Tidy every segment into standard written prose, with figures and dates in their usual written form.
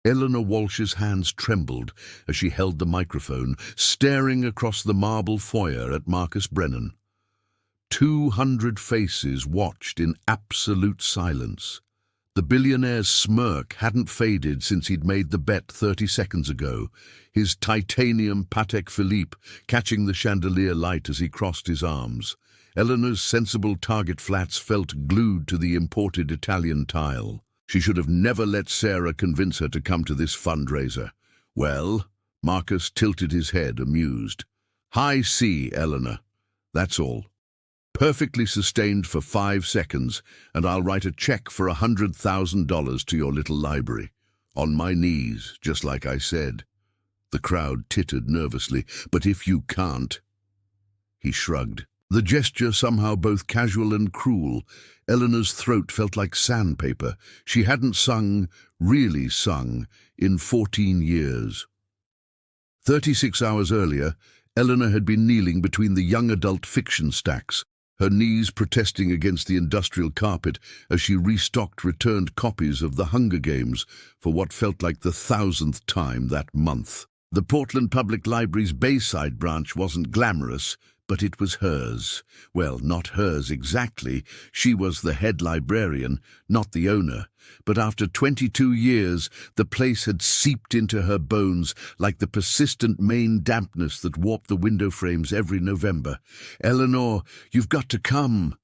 Eleanor Walsh's hands trembled as she held the microphone, staring across the marble foyer at Marcus Brennan. 200 faces watched in absolute silence. The billionaire's smirk hadn't faded since he'd made the bet 30 seconds ago, his titanium Patek Philippe catching the chandelier light as he crossed his arms. Eleanor's sensible target flats felt glued to the imported Italian tile. She should have never let Sarah convince her to come to this fundraiser. Well, Marcus tilted his head, amused. High C, Eleanor. That's all. Perfectly sustained for 5 seconds, and I'll write a check for $100,000 to your little library. On my knees, just like I said. The crowd tittered nervously. But if you can't... He shrugged. The gesture somehow both casual and cruel. Eleanor's throat felt like sandpaper. She hadn't sung, really sung, in 14 years. 36 hours earlier, Eleanor had been kneeling between the young adult fiction stacks, her knees protesting against the industrial carpet as she restocked returned copies of The Hunger Games for what felt like the 1,000th time that month. The Portland Public Library's Bayside branch wasn't glamorous, but it was hers. Well, not hers exactly. She was the head librarian, not the owner. But after 22 years, the place had seeped into her bones like the persistent Maine dampness that warped the window frames every November. "Eleanor, you've got to come."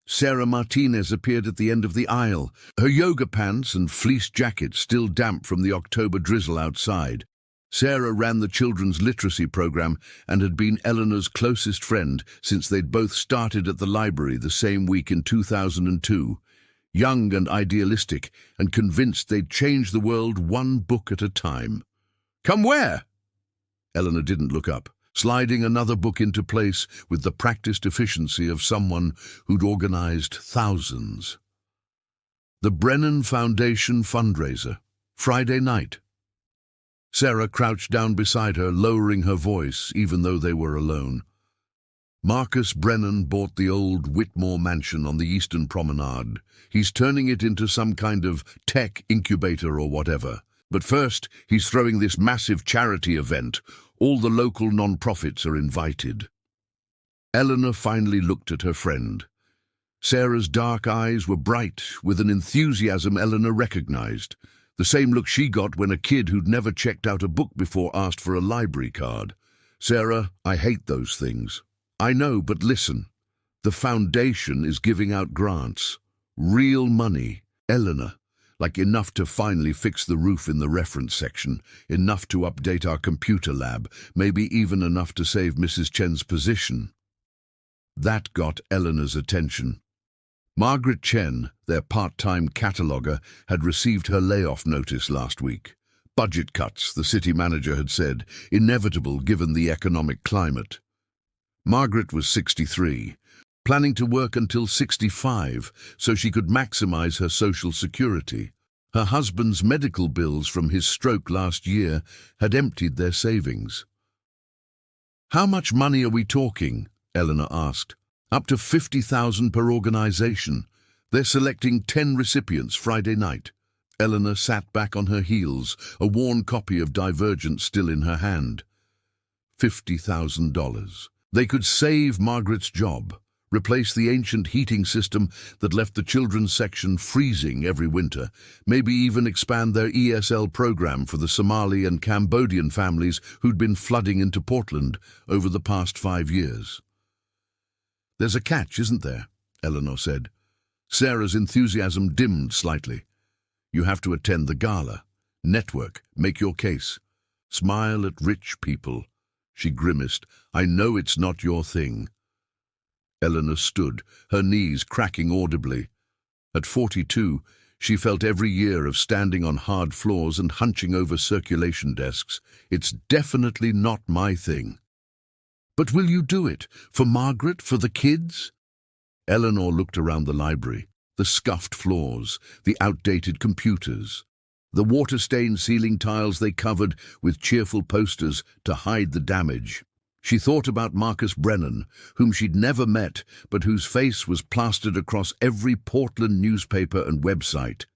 Sarah Martinez appeared at the end of the aisle, her yoga pants and fleece jacket still damp from the October drizzle outside. Sarah ran the children's literacy program and had been Eleanor's closest friend since they'd both started at the library the same week in 2002. Young and idealistic, and convinced they'd change the world one book at a time. "Come where?" Eleanor didn't look up, sliding another book into place with the practiced efficiency of someone who'd organized thousands. The Brennan Foundation fundraiser, Friday night. Sarah crouched down beside her, lowering her voice, even though they were alone. Marcus Brennan bought the old Whitmore mansion on the Eastern Promenade. He's turning it into some kind of tech incubator or whatever. But first, he's throwing this massive charity event. All the local non-profits are invited. Eleanor finally looked at her friend. Sarah's dark eyes were bright, with an enthusiasm Eleanor recognized. The same look she got when a kid who'd never checked out a book before asked for a library card. "Sarah, I hate those things." "I know, but listen. The foundation is giving out grants. Real money. Eleanor. Like enough to finally fix the roof in the reference section, enough to update our computer lab, maybe even enough to save Mrs. Chen's position." That got Eleanor's attention. Margaret Chen, their part-time cataloguer, had received her layoff notice last week. Budget cuts, the city manager had said, inevitable given the economic climate. Margaret was 63, planning to work until 65 so she could maximize her social security. Her husband's medical bills from his stroke last year had emptied their savings. "How much money are we talking?" Eleanor asked. "Up to 50,000 per organization. They're selecting 10 recipients Friday night." Eleanor sat back on her heels, a worn copy of Divergent still in her hand. $50,000. They could save Margaret's job, replace the ancient heating system that left the children's section freezing every winter, maybe even expand their ESL program for the Somali and Cambodian families who'd been flooding into Portland over the past 5 years. "There's a catch, isn't there?" Eleanor said. Sarah's enthusiasm dimmed slightly. "You have to attend the gala. Network. Make your case. Smile at rich people." She grimaced. "I know it's not your thing." Eleanor stood, her knees cracking audibly. At 42, she felt every year of standing on hard floors and hunching over circulation desks. "It's definitely not my thing." "But will you do it? For Margaret? For the kids?" Eleanor looked around the library. The scuffed floors, the outdated computers, the water-stained ceiling tiles they covered with cheerful posters to hide the damage. She thought about Marcus Brennan, whom she'd never met, but whose face was plastered across every Portland newspaper and website.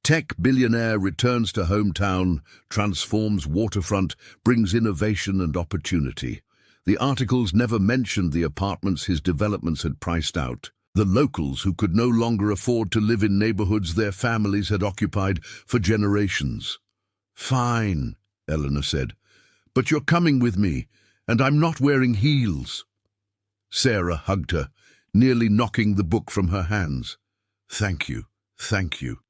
Tech billionaire returns to hometown, transforms waterfront, brings innovation and opportunity. The articles never mentioned the apartments his developments had priced out. The locals who could no longer afford to live in neighborhoods their families had occupied for generations. "Fine," Eleanor said, "but you're coming with me, and I'm not wearing heels." Sarah hugged her, nearly knocking the book from her hands. "Thank you, thank you.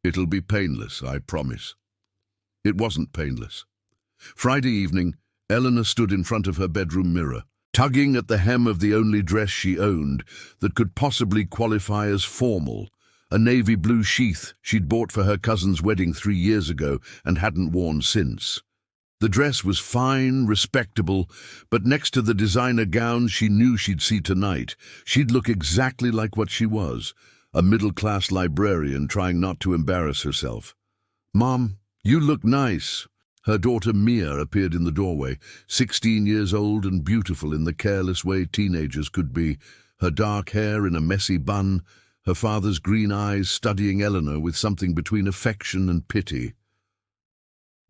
It'll be painless, I promise." It wasn't painless. Friday evening, Eleanor stood in front of her bedroom mirror, tugging at the hem of the only dress she owned that could possibly qualify as formal, a navy blue sheath she'd bought for her cousin's wedding 3 years ago and hadn't worn since. The dress was fine, respectable, but next to the designer gowns she knew she'd see tonight, she'd look exactly like what she was, a middle-class librarian trying not to embarrass herself. "Mom, you look nice." Her daughter Mia appeared in the doorway, 16 years old and beautiful in the careless way teenagers could be, her dark hair in a messy bun, her father's green eyes studying Eleanor with something between affection and pity.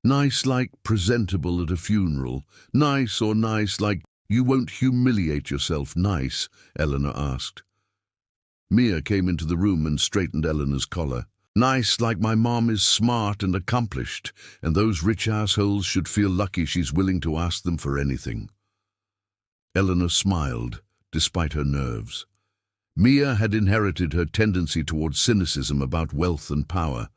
"Nice like presentable at a funeral? Nice or nice like you won't humiliate yourself nice?" Eleanor asked. Mia came into the room and straightened Eleanor's collar. "Nice like my mom is smart and accomplished, and those rich assholes should feel lucky she's willing to ask them for anything." Eleanor smiled, despite her nerves. Mia had inherited her tendency towards cynicism about wealth and power,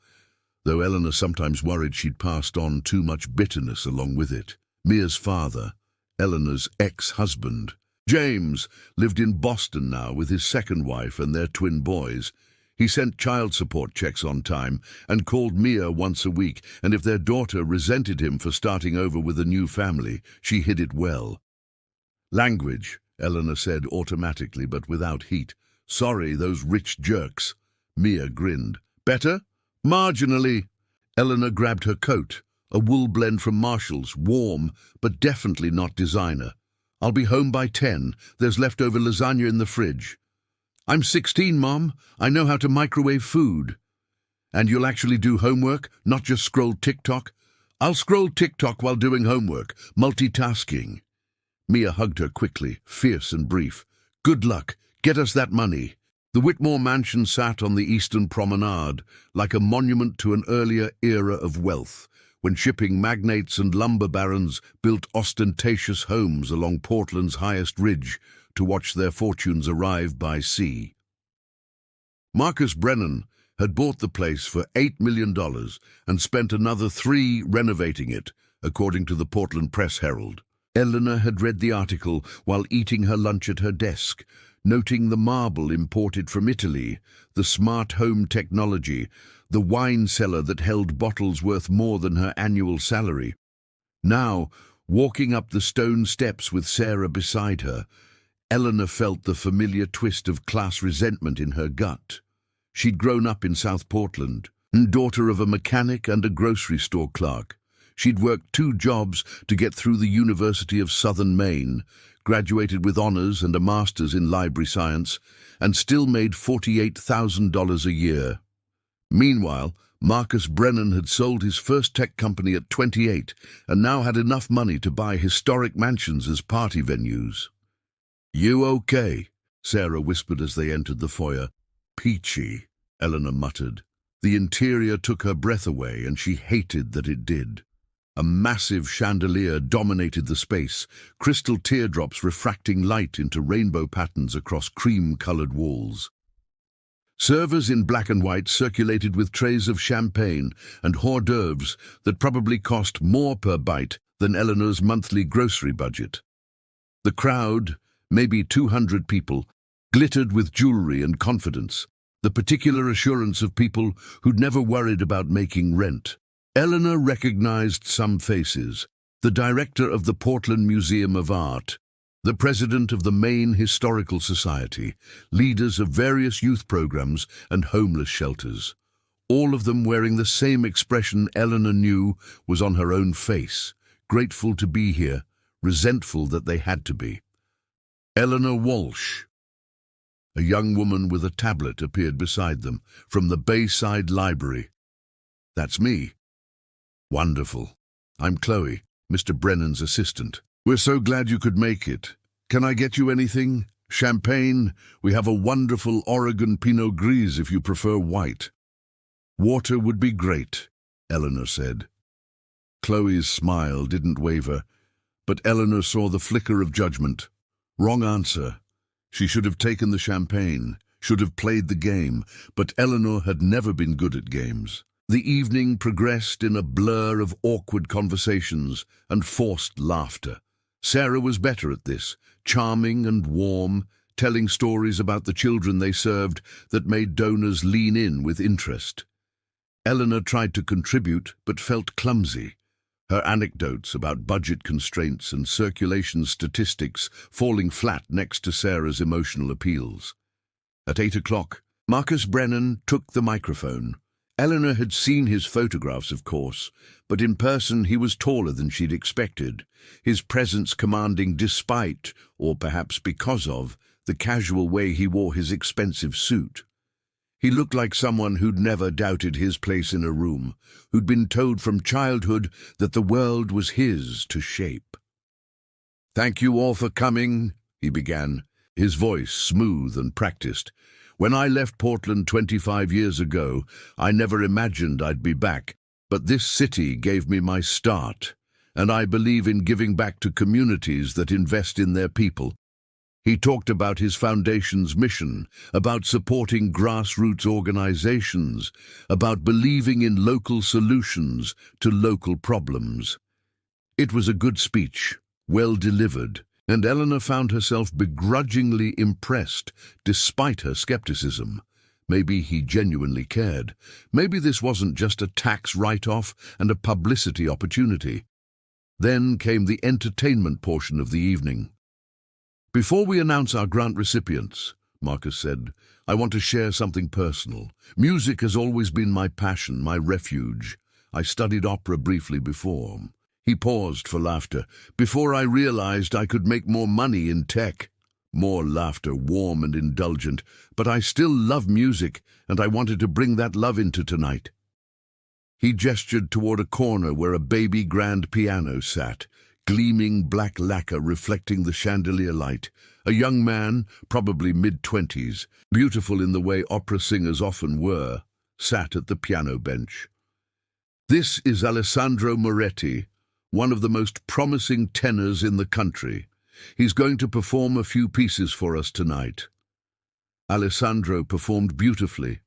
though Eleanor sometimes worried she'd passed on too much bitterness along with it. Mia's father, Eleanor's ex-husband, James, lived in Boston now with his second wife and their twin boys. He sent child support checks on time and called Mia once a week, and if their daughter resented him for starting over with a new family, she hid it well. "Language," Eleanor said automatically but without heat. "Sorry, those rich jerks." Mia grinned. "Better?" "Marginally." Eleanor grabbed her coat, a wool blend from Marshall's, warm, but definitely not designer. "I'll be home by 10. There's leftover lasagna in the fridge." "I'm 16, Mom. I know how to microwave food." "And you'll actually do homework, not just scroll TikTok?" "I'll scroll TikTok while doing homework, multitasking." Mia hugged her quickly, fierce and brief. "Good luck. Get us that money." The Whitmore mansion sat on the eastern promenade, like a monument to an earlier era of wealth, when shipping magnates and lumber barons built ostentatious homes along Portland's highest ridge to watch their fortunes arrive by sea. Marcus Brennan had bought the place for $8 million and spent another 3 renovating it, according to the Portland Press-Herald. Eleanor had read the article while eating her lunch at her desk, noting the marble imported from Italy, the smart home technology, the wine cellar that held bottles worth more than her annual salary. Now, walking up the stone steps with Sarah beside her, Eleanor felt the familiar twist of class resentment in her gut. She'd grown up in South Portland, daughter of a mechanic and a grocery store clerk. She'd worked 2 jobs to get through the University of Southern Maine, graduated with honors and a master's in library science, and still made $48,000 a year. Meanwhile, Marcus Brennan had sold his first tech company at 28 and now had enough money to buy historic mansions as party venues. "You okay?" Sarah whispered as they entered the foyer. "Peachy," Eleanor muttered. The interior took her breath away, and she hated that it did. A massive chandelier dominated the space, crystal teardrops refracting light into rainbow patterns across cream-colored walls. Servers in black and white circulated with trays of champagne and hors d'oeuvres that probably cost more per bite than Eleanor's monthly grocery budget. The crowd, maybe 200 people, glittered with jewelry and confidence, the particular assurance of people who'd never worried about making rent. Eleanor recognized some faces: the director of the Portland Museum of Art, the president of the Maine Historical Society, leaders of various youth programs and homeless shelters, all of them wearing the same expression Eleanor knew was on her own face, grateful to be here, resentful that they had to be. Eleanor Walsh. A young woman with a tablet appeared beside them, from the Bayside Library. That's me. Wonderful. I'm Chloe, Mr. Brennan's assistant. We're so glad you could make it. Can I get you anything? Champagne? We have a wonderful Oregon Pinot Gris if you prefer white. Water would be great, Eleanor said. Chloe's smile didn't waver, but Eleanor saw the flicker of judgment. Wrong answer. She should have taken the champagne, should have played the game, but Eleanor had never been good at games. The evening progressed in a blur of awkward conversations and forced laughter. Sarah was better at this, charming and warm, telling stories about the children they served that made donors lean in with interest. Eleanor tried to contribute but felt clumsy, her anecdotes about budget constraints and circulation statistics falling flat next to Sarah's emotional appeals. At 8 o'clock, Marcus Brennan took the microphone. Eleanor had seen his photographs, of course, but in person he was taller than she'd expected, his presence commanding despite, or perhaps because of, the casual way he wore his expensive suit. He looked like someone who'd never doubted his place in a room, who'd been told from childhood that the world was his to shape. "Thank you all for coming," he began, his voice smooth and practiced. "When I left Portland 25 years ago, I never imagined I'd be back, but this city gave me my start, and I believe in giving back to communities that invest in their people." He talked about his foundation's mission, about supporting grassroots organizations, about believing in local solutions to local problems. It was a good speech, well delivered, and Eleanor found herself begrudgingly impressed despite her skepticism. Maybe he genuinely cared. Maybe this wasn't just a tax write-off and a publicity opportunity. Then came the entertainment portion of the evening. "Before we announce our grant recipients," Marcus said, "I want to share something personal. Music has always been my passion, my refuge. I studied opera briefly before." He paused for laughter. "Before I realized I could make more money in tech." More laughter, warm and indulgent. "But I still love music, and I wanted to bring that love into tonight." He gestured toward a corner where a baby grand piano sat, gleaming black lacquer reflecting the chandelier light. A young man, probably mid-20s, beautiful in the way opera singers often were, sat at the piano bench. "This is Alessandro Moretti, one of the most promising tenors in the country. He's going to perform a few pieces for us tonight." Alessandro performed beautifully.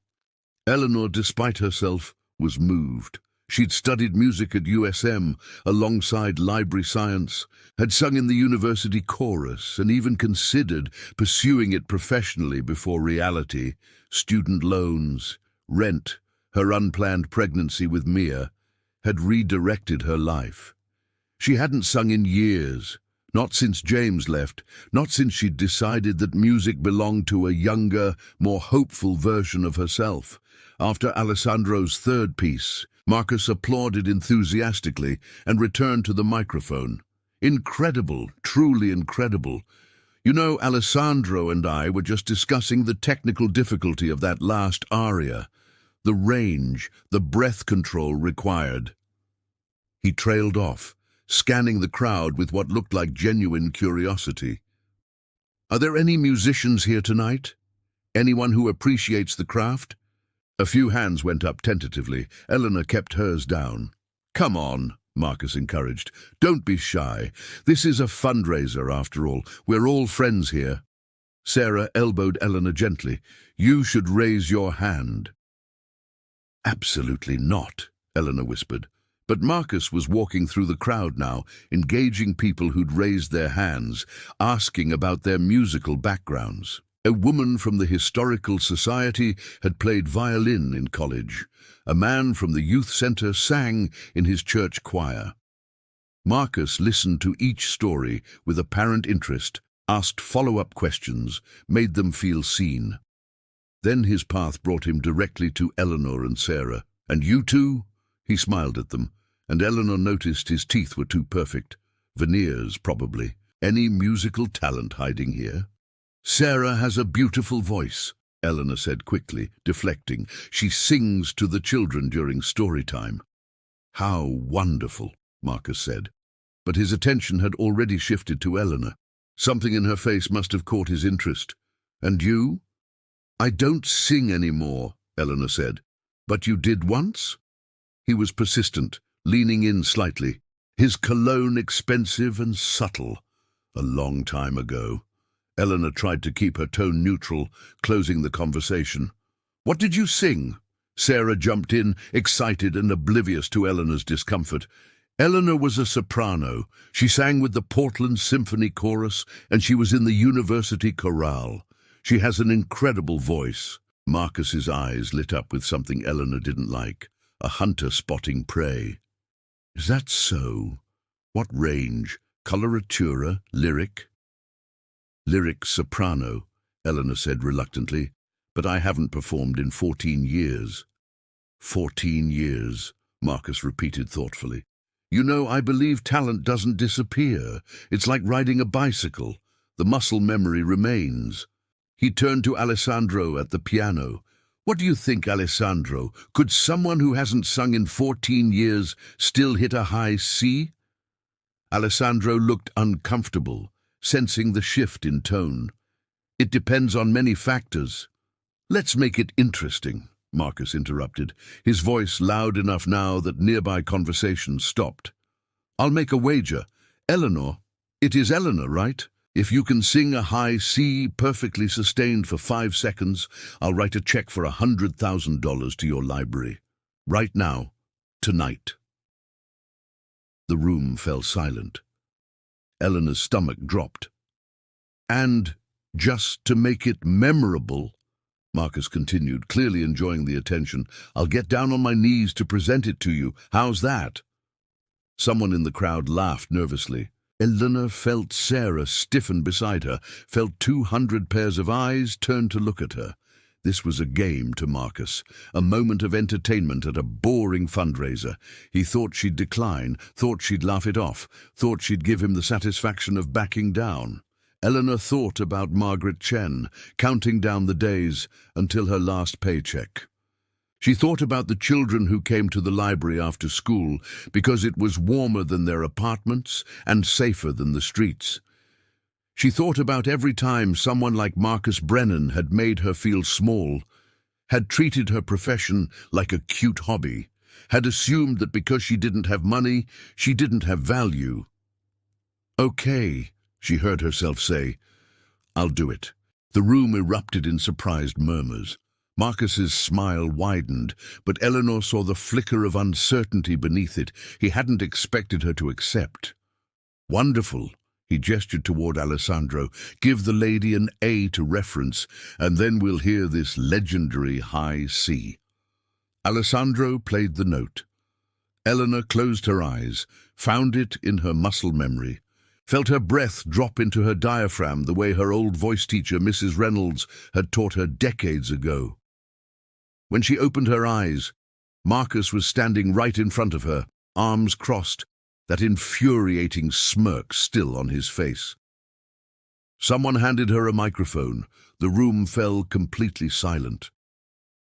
Eleanor, despite herself, was moved. She'd studied music at USM alongside library science, had sung in the university chorus, and even considered pursuing it professionally before reality, student loans, rent, her unplanned pregnancy with Mia, had redirected her life. She hadn't sung in years, not since James left, not since she'd decided that music belonged to a younger, more hopeful version of herself. After Alessandro's third piece, Marcus applauded enthusiastically and returned to the microphone. "Incredible, truly incredible. You know, Alessandro and I were just discussing the technical difficulty of that last aria, the range, the breath control required." He trailed off, scanning the crowd with what looked like genuine curiosity. "Are there any musicians here tonight? Anyone who appreciates the craft?" A few hands went up tentatively. Eleanor kept hers down. "Come on," Marcus encouraged. "Don't be shy. This is a fundraiser, after all. We're all friends here." Sarah elbowed Eleanor gently. "You should raise your hand." "Absolutely not," Eleanor whispered. But Marcus was walking through the crowd now, engaging people who'd raised their hands, asking about their musical backgrounds. A woman from the Historical Society had played violin in college. A man from the youth center sang in his church choir. Marcus listened to each story with apparent interest, asked follow-up questions, made them feel seen. Then his path brought him directly to Eleanor and Sarah. "And you two?" He smiled at them, and Eleanor noticed his teeth were too perfect. Veneers, probably. "Any musical talent hiding here?" "Sarah has a beautiful voice," Eleanor said quickly, deflecting. She sings to the children during story time. How wonderful, Marcus said. But his attention had already shifted to Eleanor. Something in her face must have caught his interest. And you? I don't sing anymore, Eleanor said. But you did once? He was persistent, leaning in slightly, his cologne expensive and subtle. A long time ago. Eleanor tried to keep her tone neutral, closing the conversation. What did you sing? Sarah jumped in, excited and oblivious to Eleanor's discomfort. Eleanor was a soprano. She sang with the Portland Symphony Chorus, and she was in the University Chorale. She has an incredible voice. Marcus's eyes lit up with something Eleanor didn't like, a hunter spotting prey. Is that so? What range? Coloratura? Lyric? Lyric soprano, Eleanor said reluctantly, but I haven't performed in 14 years. 14 years, Marcus repeated thoughtfully. You know, I believe talent doesn't disappear. It's like riding a bicycle. The muscle memory remains. He turned to Alessandro at the piano. What do you think, Alessandro? Could someone who hasn't sung in 14 years still hit a high C? Alessandro looked uncomfortable, sensing the shift in tone. It depends on many factors. Let's make it interesting, Marcus interrupted, his voice loud enough now that nearby conversation stopped. I'll make a wager. Eleanor, it is Eleanor, right? If you can sing a high C perfectly sustained for 5 seconds, I'll write a check for $100,000 to your library. Right now. Tonight. The room fell silent. Eleanor's stomach dropped. And, just to make it memorable, Marcus continued, clearly enjoying the attention, I'll get down on my knees to present it to you. How's that? Someone in the crowd laughed nervously. Eleanor felt Sarah stiffen beside her, felt 200 pairs of eyes turn to look at her. This was a game to Marcus, a moment of entertainment at a boring fundraiser. He thought she'd decline, thought she'd laugh it off, thought she'd give him the satisfaction of backing down. Eleanor thought about Margaret Chen, counting down the days until her last paycheck. She thought about the children who came to the library after school because it was warmer than their apartments and safer than the streets. She thought about every time someone like Marcus Brennan had made her feel small, had treated her profession like a cute hobby, had assumed that because she didn't have money, she didn't have value. Okay, she heard herself say, I'll do it. The room erupted in surprised murmurs. Marcus's smile widened, but Eleanor saw the flicker of uncertainty beneath it. He hadn't expected her to accept. Wonderful, he gestured toward Alessandro. Give the lady an A to reference, and then we'll hear this legendary high C. Alessandro played the note. Eleanor closed her eyes, found it in her muscle memory, felt her breath drop into her diaphragm the way her old voice teacher, Mrs. Reynolds, had taught her decades ago. When she opened her eyes, Marcus was standing right in front of her, arms crossed, that infuriating smirk still on his face. Someone handed her a microphone. The room fell completely silent.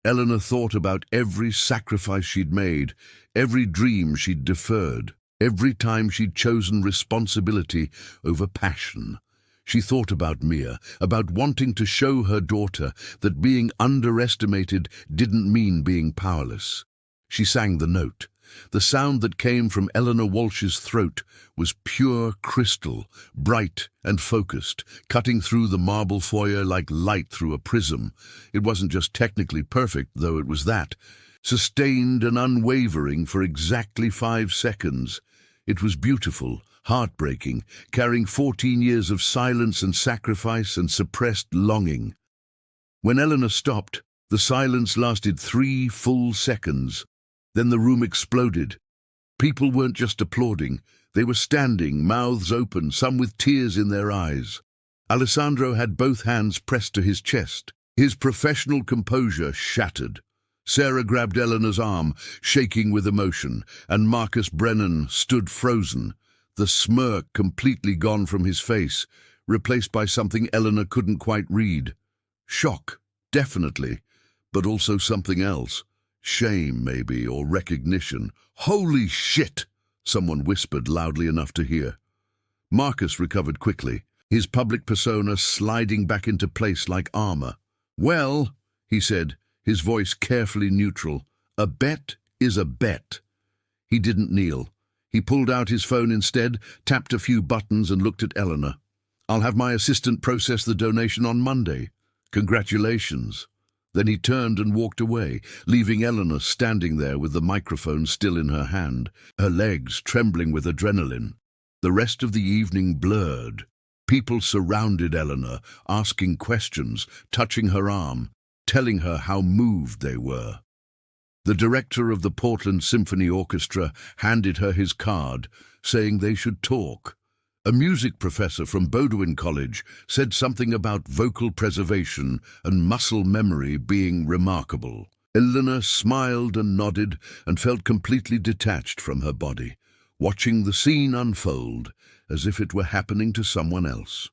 Eleanor thought about every sacrifice she'd made, every dream she'd deferred, every time she'd chosen responsibility over passion. She thought about Mia, about wanting to show her daughter that being underestimated didn't mean being powerless. She sang the note. The sound that came from Eleanor Walsh's throat was pure crystal, bright and focused, cutting through the marble foyer like light through a prism. It wasn't just technically perfect, though it was that. Sustained and unwavering for exactly 5 seconds. It was beautiful, heartbreaking, carrying 14 years of silence and sacrifice and suppressed longing. When Eleanor stopped, the silence lasted 3 full seconds. Then the room exploded. People weren't just applauding. They were standing, mouths open, some with tears in their eyes. Alessandro had both hands pressed to his chest. His professional composure shattered. Sarah grabbed Eleanor's arm, shaking with emotion, and Marcus Brennan stood frozen, the smirk completely gone from his face, replaced by something Eleanor couldn't quite read. Shock, definitely, but also something else. Shame, maybe, or recognition. "Holy shit!" someone whispered loudly enough to hear. Marcus recovered quickly, his public persona sliding back into place like armor. "Well," he said, his voice carefully neutral, "a bet is a bet." He didn't kneel. He pulled out his phone instead, tapped a few buttons and looked at Eleanor. "I'll have my assistant process the donation on Monday. Congratulations." Then he turned and walked away, leaving Eleanor standing there with the microphone still in her hand, her legs trembling with adrenaline. The rest of the evening blurred. People surrounded Eleanor, asking questions, touching her arm, telling her how moved they were. The director of the Portland Symphony Orchestra handed her his card, saying they should talk. A music professor from Bowdoin College said something about vocal preservation and muscle memory being remarkable. Eleanor smiled and nodded and felt completely detached from her body, watching the scene unfold as if it were happening to someone else.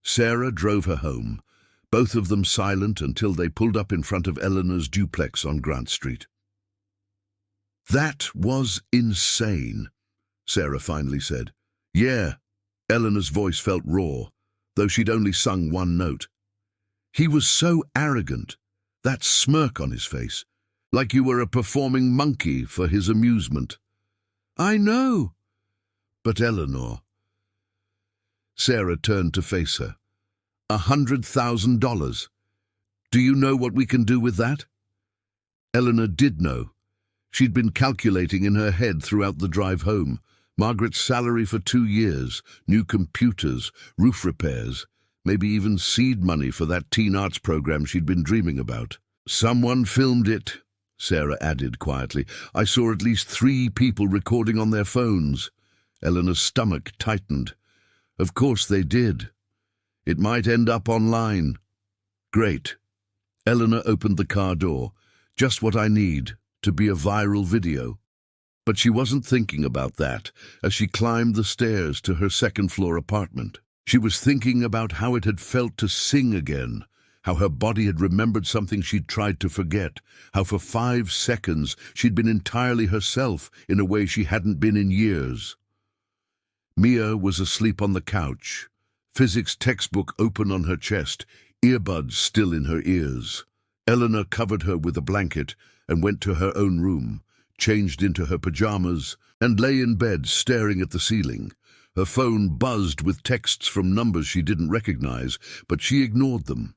Sarah drove her home, both of them silent until they pulled up in front of Eleanor's duplex on Grant Street. "That was insane," Sarah finally said. "Yeah," Eleanor's voice felt raw, though she'd only sung one note. "He was so arrogant, that smirk on his face, like you were a performing monkey for his amusement." "I know." "But Eleanor..." Sarah turned to face her. $100,000. Do you know what we can do with that?" Eleanor did know. She'd been calculating in her head throughout the drive home. Margaret's salary for 2 years, new computers, roof repairs, maybe even seed money for that teen arts program she'd been dreaming about. "Someone filmed it," Sarah added quietly. "I saw at least 3 people recording on their phones." Eleanor's stomach tightened. Of course they did. It might end up online. Great. Eleanor opened the car door. Just what I need to be a viral video. But she wasn't thinking about that as she climbed the stairs to her second-floor apartment. She was thinking about how it had felt to sing again, how her body had remembered something she'd tried to forget, how for 5 seconds she'd been entirely herself in a way she hadn't been in years. Mia was asleep on the couch, physics textbook open on her chest, earbuds still in her ears. Eleanor covered her with a blanket and went to her own room, changed into her pajamas, and lay in bed staring at the ceiling. Her phone buzzed with texts from numbers she didn't recognize, but she ignored them.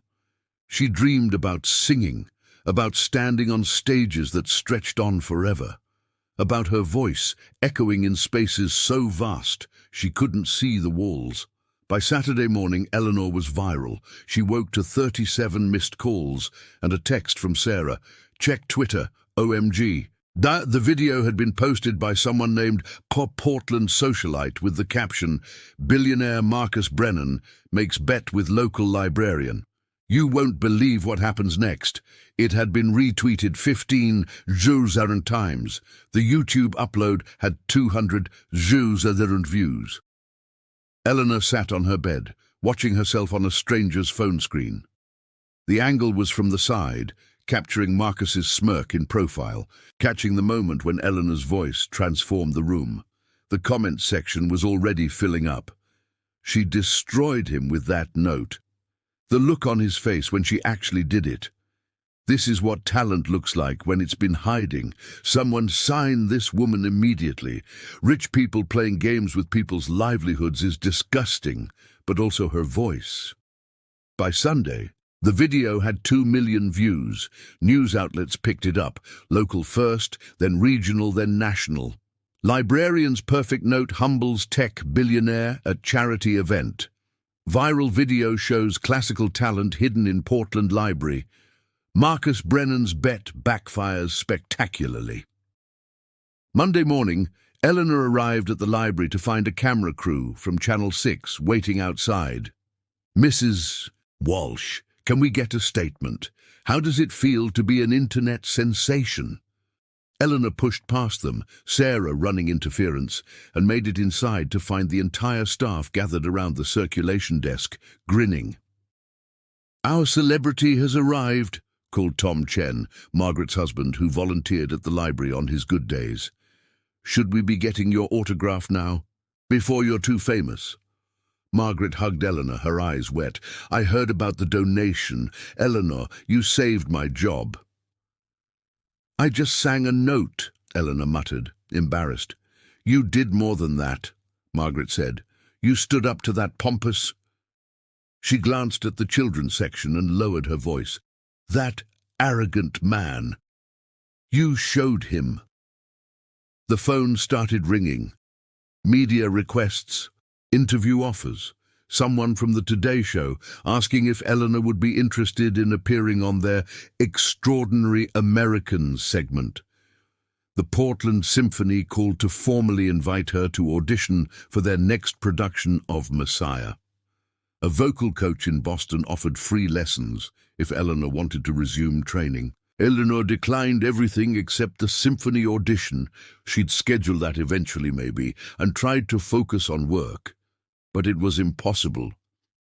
She dreamed about singing, about standing on stages that stretched on forever, about her voice echoing in spaces so vast she couldn't see the walls. By Saturday morning, Eleanor was viral. She woke to 37 missed calls and a text from Sarah. "Check Twitter, OMG." The video had been posted by someone named Portland Socialite with the caption, "Billionaire Marcus Brennan makes bet with local librarian. You won't believe what happens next." It had been retweeted 15 times. The YouTube upload had 200,000 views. Eleanor sat on her bed, watching herself on a stranger's phone screen. The angle was from the side, capturing Marcus's smirk in profile, catching the moment when Eleanor's voice transformed the room. The comment section was already filling up. She destroyed him with that note. The look on his face when she actually did it. This is what talent looks like when it's been hiding. Someone sign this woman immediately. Rich people playing games with people's livelihoods is disgusting, but also her voice. By Sunday, the video had 2 million views. News outlets picked it up, local first, then regional, then national. Librarian's perfect note humbles tech billionaire at charity event. Viral video shows classical talent hidden in Portland Library. Marcus Brennan's bet backfires spectacularly. Monday morning, Eleanor arrived at the library to find a camera crew from Channel 6 waiting outside. "Mrs. Walsh, can we get a statement? How does it feel to be an internet sensation?" Eleanor pushed past them, Sarah running interference, and made it inside to find the entire staff gathered around the circulation desk, grinning. "Our celebrity has arrived," called Tom Chen, Margaret's husband, who volunteered at the library on his good days. "Should we be getting your autograph now? Before you're too famous?" Margaret hugged Eleanor, her eyes wet. "I heard about the donation. Eleanor, you saved my job." "I just sang a note," Eleanor muttered, embarrassed. "You did more than that," Margaret said. "You stood up to that pompous—" She glanced at the children's section and lowered her voice. "That arrogant man. You showed him." The phone started ringing. Media requests, interview offers, someone from the Today Show asking if Eleanor would be interested in appearing on their Extraordinary Americans segment. The Portland Symphony called to formally invite her to audition for their next production of Messiah. A vocal coach in Boston offered free lessons if Eleanor wanted to resume training. Eleanor declined everything except the symphony audition. She'd schedule that eventually, maybe, and tried to focus on work. But it was impossible.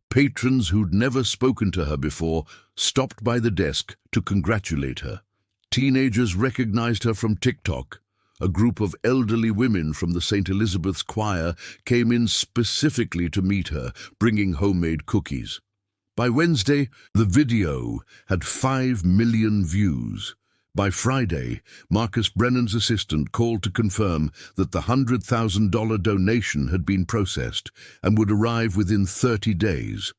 Patrons who'd never spoken to her before stopped by the desk to congratulate her. Teenagers recognized her from TikTok. A group of elderly women from the St. Elizabeth's Choir came in specifically to meet her, bringing homemade cookies. By Wednesday, the video had 5 million views. By Friday, Marcus Brennan's assistant called to confirm that the $100,000 donation had been processed and would arrive within 30 days.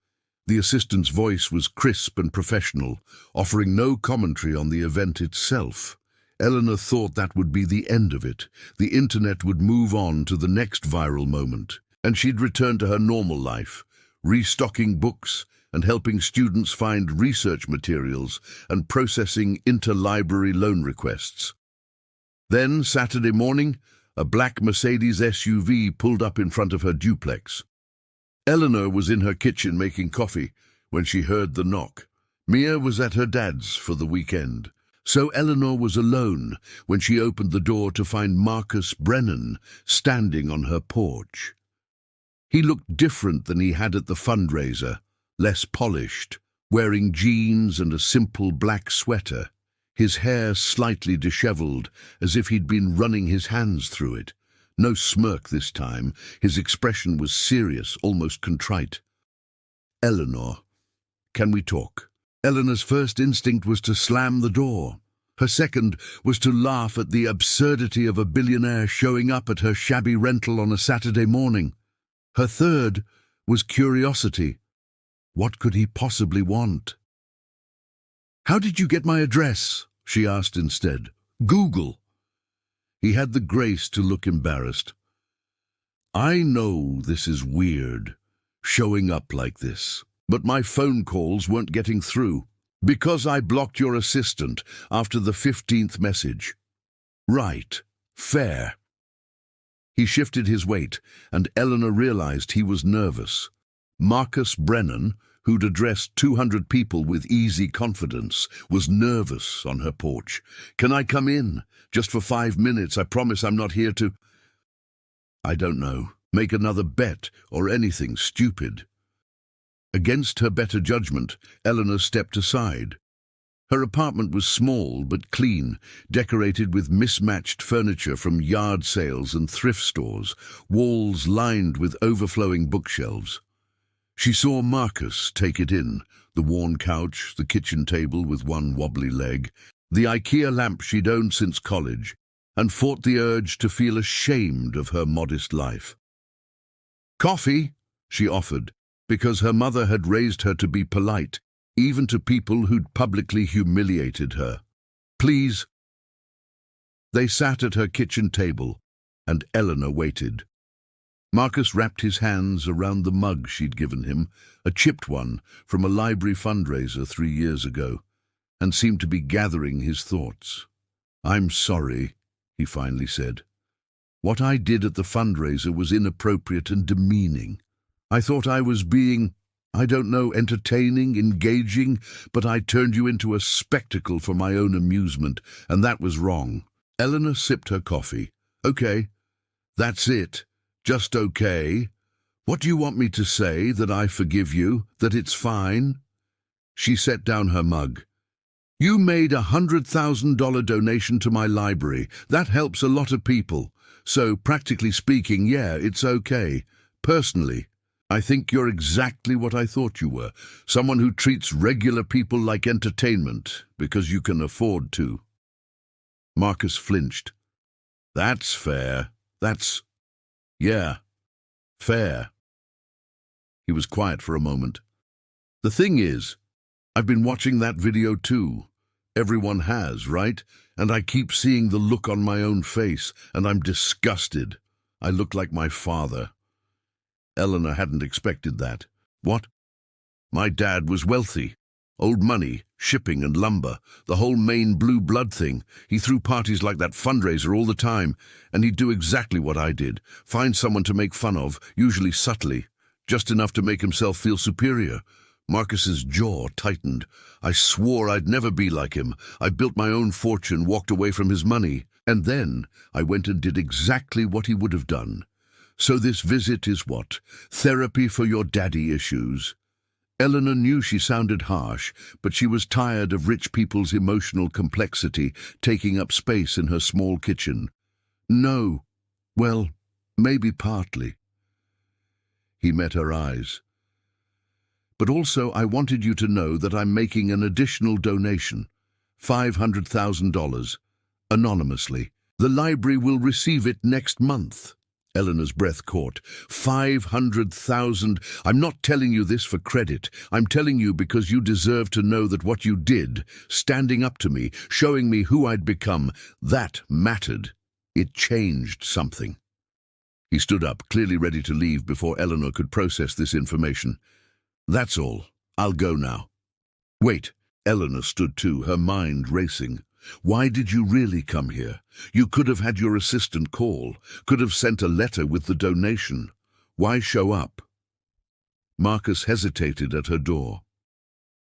The assistant's voice was crisp and professional, offering no commentary on the event itself. Eleanor thought that would be the end of it. The internet would move on to the next viral moment, and she'd return to her normal life, restocking books and helping students find research materials and processing interlibrary loan requests. Then, Saturday morning, a black Mercedes SUV pulled up in front of her duplex. Eleanor was in her kitchen making coffee when she heard the knock. Mia was at her dad's for the weekend. So Eleanor was alone when she opened the door to find Marcus Brennan standing on her porch. He looked different than he had at the fundraiser, less polished, wearing jeans and a simple black sweater, his hair slightly disheveled, as if he'd been running his hands through it. No smirk this time. His expression was serious, almost contrite. "Eleanor, can we talk?" Eleanor's first instinct was to slam the door. Her second was to laugh at the absurdity of a billionaire showing up at her shabby rental on a Saturday morning. Her third was curiosity. What could he possibly want? "How did you get my address?" she asked instead. "Google." He had the grace to look embarrassed. "I know this is weird, showing up like this. But my phone calls weren't getting through, because I blocked your assistant after the 15th message." "Right. Fair." He shifted his weight, and Eleanor realized he was nervous. Marcus Brennan, who'd addressed 200 people with easy confidence, was nervous on her porch. "Can I come in? Just for 5 minutes. I promise I'm not here to—" "I don't know. Make another bet or anything stupid." Against her better judgment, Eleanor stepped aside. Her apartment was small but clean, decorated with mismatched furniture from yard sales and thrift stores, walls lined with overflowing bookshelves. She saw Marcus take it in, the worn couch, the kitchen table with one wobbly leg, the IKEA lamp she'd owned since college, and fought the urge to feel ashamed of her modest life. "Coffee?" she offered, because her mother had raised her to be polite, even to people who'd publicly humiliated her. "Please." They sat at her kitchen table, and Eleanor waited. Marcus wrapped his hands around the mug she'd given him, a chipped one from a library fundraiser 3 years ago, and seemed to be gathering his thoughts. "I'm sorry," he finally said. "What I did at the fundraiser was inappropriate and demeaning. I thought I was being, I don't know, entertaining, engaging, but I turned you into a spectacle for my own amusement, and that was wrong." Eleanor sipped her coffee. "Okay, that's it. Just okay. What do you want me to say? That I forgive you? That it's fine?" She set down her mug. "You made a $100,000 donation to my library. That helps a lot of people. So, practically speaking, yeah, it's okay. Personally, I think you're exactly what I thought you were. Someone who treats regular people like entertainment because you can afford to." Marcus flinched. "That's fair. Yeah, fair." He was quiet for a moment. "The thing is, I've been watching that video too. Everyone has, right? And I keep seeing the look on my own face, and I'm disgusted. I look like my father." Eleanor hadn't expected that. "What?" "My dad was wealthy. Old money, shipping and lumber, the whole Maine blue blood thing. He threw parties like that fundraiser all the time, and he'd do exactly what I did. Find someone to make fun of, usually subtly, just enough to make himself feel superior." Marcus's jaw tightened. "I swore I'd never be like him. I built my own fortune, walked away from his money, and then I went and did exactly what he would have done. So this visit is what? Therapy for your daddy issues?" Eleanor knew she sounded harsh, but she was tired of rich people's emotional complexity taking up space in her small kitchen. "No. Well, maybe partly." He met her eyes. "But also I wanted you to know that I'm making an additional donation, $500,000, anonymously. The library will receive it next month." Eleanor's breath caught. 500,000. "I'm not telling you this for credit. I'm telling you because you deserve to know that what you did, standing up to me, showing me who I'd become, that mattered. It changed something." He stood up, clearly ready to leave before Eleanor could process this information. "That's all. I'll go now." "Wait." Eleanor stood too, her mind racing. "Why did you really come here? You could have had your assistant call, could have sent a letter with the donation. Why show up?" Marcus hesitated at her door.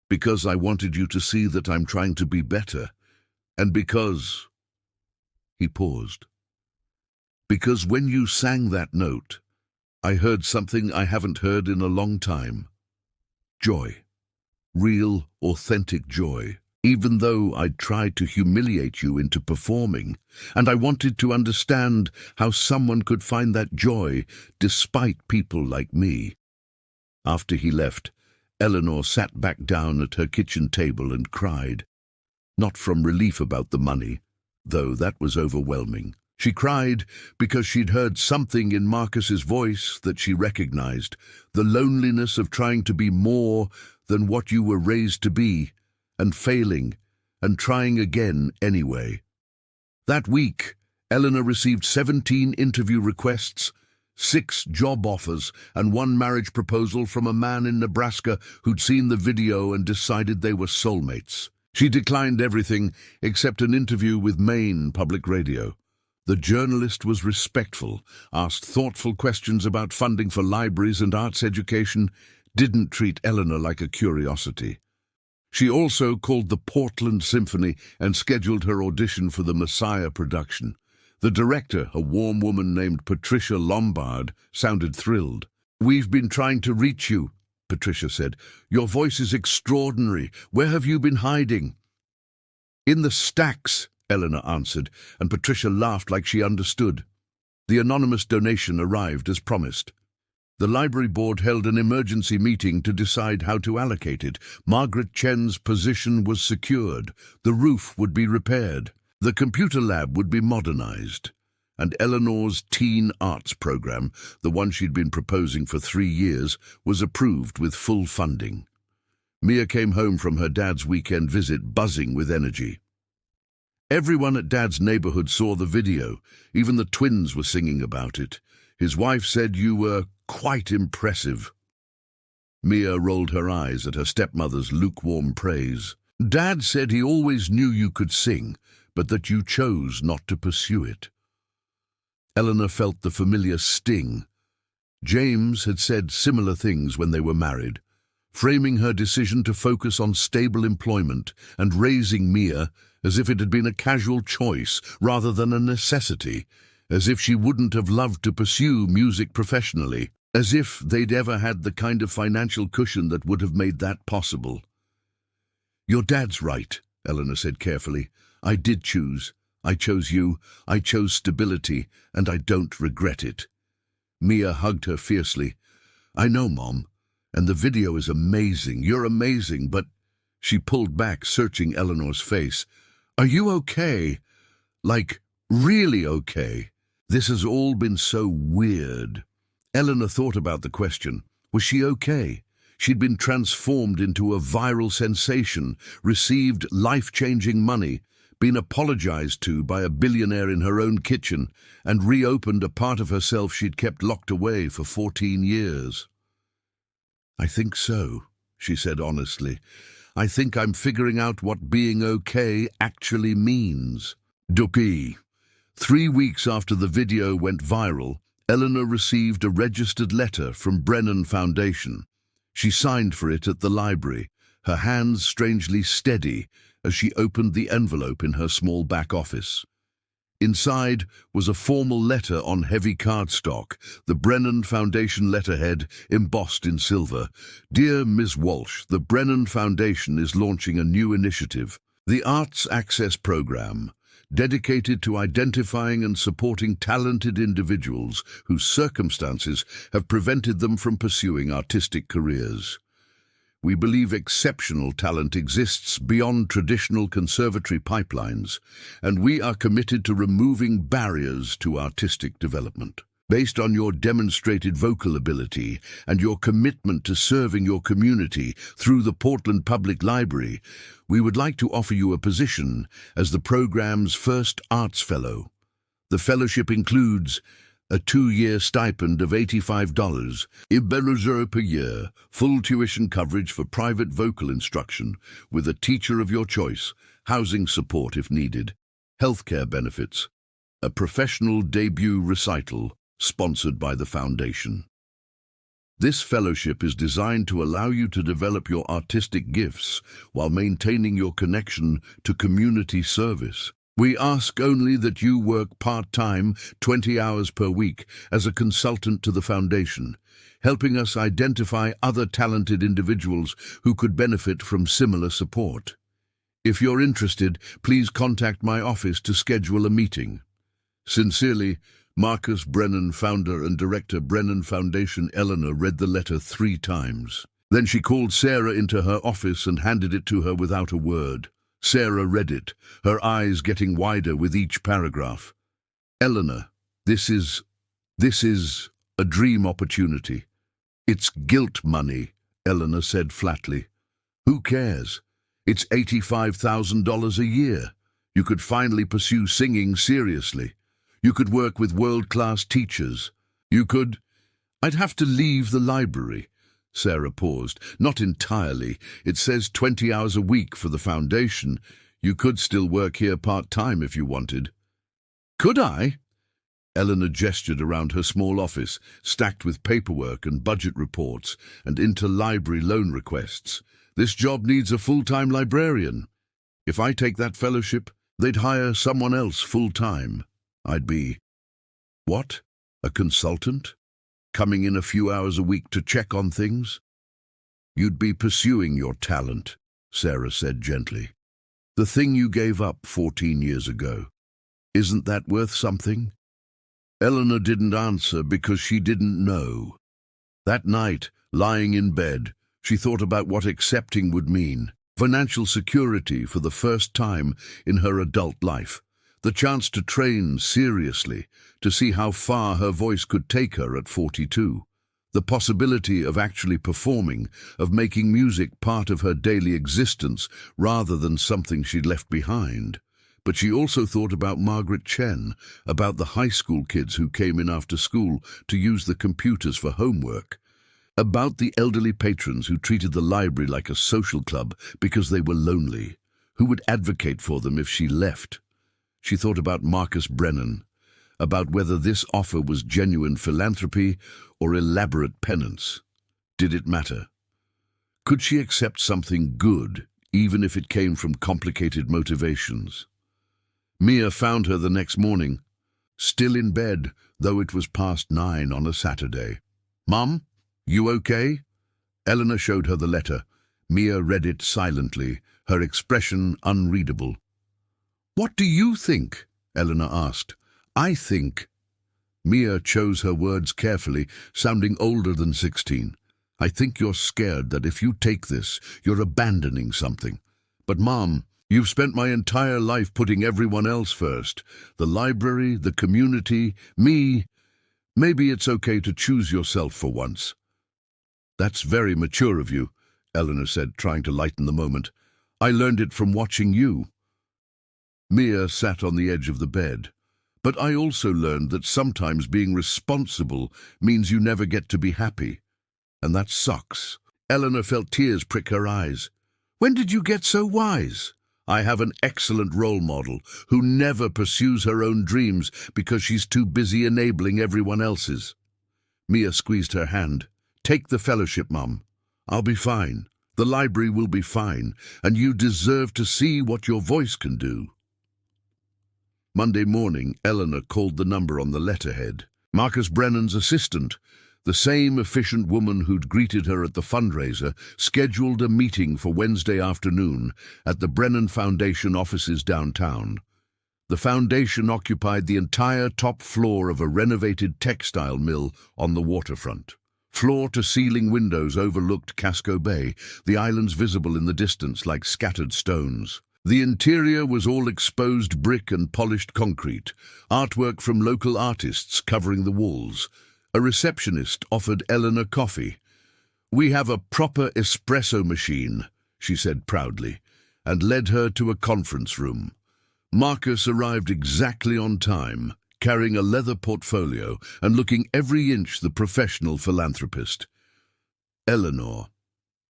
"Because I wanted you to see that I'm trying to be better. And because—" He paused. "Because when you sang that note, I heard something I haven't heard in a long time. Joy. Real, authentic joy. Even though I'd tried to humiliate you into performing, and I wanted to understand how someone could find that joy despite people like me." After he left, Eleanor sat back down at her kitchen table and cried. Not from relief about the money, though that was overwhelming. She cried because she'd heard something in Marcus's voice that she recognized, the loneliness of trying to be more than what you were raised to be, and failing, and trying again anyway. That week, Eleanor received 17 interview requests, 6 job offers, and 1 marriage proposal from a man in Nebraska who'd seen the video and decided they were soulmates. She declined everything except an interview with Maine Public Radio. The journalist was respectful, asked thoughtful questions about funding for libraries and arts education, didn't treat Eleanor like a curiosity. She also called the Portland Symphony and scheduled her audition for the Messiah production. The director, a warm woman named Patricia Lombard, sounded thrilled. "We've been trying to reach you," Patricia said. "Your voice is extraordinary. Where have you been hiding?" "In the stacks," Eleanor answered, and Patricia laughed like she understood. The anonymous donation arrived as promised. The library board held an emergency meeting to decide how to allocate it. Margaret Chen's position was secured. The roof would be repaired. The computer lab would be modernized. And Eleanor's teen arts program, the one she'd been proposing for 3 years, was approved with full funding. Mia came home from her dad's weekend visit buzzing with energy. Everyone at Dad's neighborhood saw the video. Even the twins were singing about it. His wife said you were quite impressive. Mia rolled her eyes at her stepmother's lukewarm praise. Dad said he always knew you could sing, but that you chose not to pursue it. Eleanor felt the familiar sting. James had said similar things when they were married, framing her decision to focus on stable employment and raising Mia as if it had been a casual choice rather than a necessity, as if she wouldn't have loved to pursue music professionally, as if they'd ever had the kind of financial cushion that would have made that possible. Your dad's right, Eleanor said carefully. I did choose. I chose you. I chose stability, and I don't regret it. Mia hugged her fiercely. I know, Mom, and the video is amazing. You're amazing, but... She pulled back, searching Eleanor's face. Are you okay? Like, really okay? This has all been so weird. Eleanor thought about the question. Was she okay? She'd been transformed into a viral sensation, received life-changing money, been apologized to by a billionaire in her own kitchen, and reopened a part of herself she'd kept locked away for 14 years. I think so, she said honestly. I think I'm figuring out what being okay actually means. Duki. 3 weeks after the video went viral, Eleanor received a registered letter from Brennan Foundation. She signed for it at the library, her hands strangely steady as she opened the envelope in her small back office. Inside was a formal letter on heavy cardstock, the Brennan Foundation letterhead embossed in silver. Dear Ms. Walsh, the Brennan Foundation is launching a new initiative, the Arts Access Program, dedicated to identifying and supporting talented individuals whose circumstances have prevented them from pursuing artistic careers. We believe exceptional talent exists beyond traditional conservatory pipelines, and we are committed to removing barriers to artistic development. Based on your demonstrated vocal ability and your commitment to serving your community through the Portland Public Library, we would like to offer you a position as the program's first Arts Fellow. The fellowship includes a 2-year stipend of $85 per year, full tuition coverage for private vocal instruction with a teacher of your choice, housing support if needed, healthcare benefits, a professional debut recital sponsored by the Foundation. This fellowship is designed to allow you to develop your artistic gifts while maintaining your connection to community service. We ask only that you work part-time, 20 hours per week, as a consultant to the Foundation, helping us identify other talented individuals who could benefit from similar support. If you're interested, please contact my office to schedule a meeting. Sincerely, Marcus Brennan, founder and director, Brennan Foundation. Eleanor read the letter 3 times. Then she called Sarah into her office and handed it to her without a word. Sarah read it, her eyes getting wider with each paragraph. Eleanor, this is a dream opportunity. It's guilt money, Eleanor said flatly. Who cares? It's $85,000 a year. You could finally pursue singing seriously. You could work with world-class teachers. I'd have to leave the library. Sarah paused. Not entirely. It says 20 hours a week for the Foundation. You could still work here part-time if you wanted. Could I? Eleanor gestured around her small office, stacked with paperwork and budget reports and interlibrary loan requests. This job needs a full-time librarian. If I take that fellowship, they'd hire someone else full-time. I'd be... What? A consultant? Coming in a few hours a week to check on things? You'd be pursuing your talent, Sarah said gently. The thing you gave up 14 years ago. Isn't that worth something? Eleanor didn't answer because she didn't know. That night, lying in bed, she thought about what accepting would mean. Financial security for the first time in her adult life. The chance to train seriously, to see how far her voice could take her at 42. The possibility of actually performing, of making music part of her daily existence rather than something she'd left behind. But she also thought about Margaret Chen, about the high school kids who came in after school to use the computers for homework, about the elderly patrons who treated the library like a social club because they were lonely, who would advocate for them if she left. She thought about Marcus Brennan, about whether this offer was genuine philanthropy or elaborate penance. Did it matter? Could she accept something good, even if it came from complicated motivations? Mia found her the next morning, still in bed, though it was past 9 on a Saturday. Mom, you okay? Eleanor showed her the letter. Mia read it silently, her expression unreadable. "What do you think?" Eleanor asked. "I think—" Mia chose her words carefully, sounding older than 16. "I think you're scared that if you take this, you're abandoning something. But Mom, you've spent my entire life putting everyone else first. The library, the community, me. Maybe it's okay to choose yourself for once." "That's very mature of you," Eleanor said, trying to lighten the moment. "I learned it from watching you." Mia sat on the edge of the bed. "But I also learned that sometimes being responsible means you never get to be happy. And that sucks." Eleanor felt tears prick her eyes. "When did you get so wise?" "I have an excellent role model who never pursues her own dreams because she's too busy enabling everyone else's." Mia squeezed her hand. "Take the fellowship, Mum. I'll be fine. The library will be fine, and you deserve to see what your voice can do." Monday morning, Eleanor called the number on the letterhead. Marcus Brennan's assistant, the same efficient woman who'd greeted her at the fundraiser, scheduled a meeting for Wednesday afternoon at the Brennan Foundation offices downtown. The foundation occupied the entire top floor of a renovated textile mill on the waterfront. Floor-to-ceiling windows overlooked Casco Bay, the islands visible in the distance like scattered stones. The interior was all exposed brick and polished concrete, artwork from local artists covering the walls. A receptionist offered Eleanor coffee. "We have a proper espresso machine," she said proudly, and led her to a conference room. Marcus arrived exactly on time, carrying a leather portfolio and looking every inch the professional philanthropist. "Eleanor,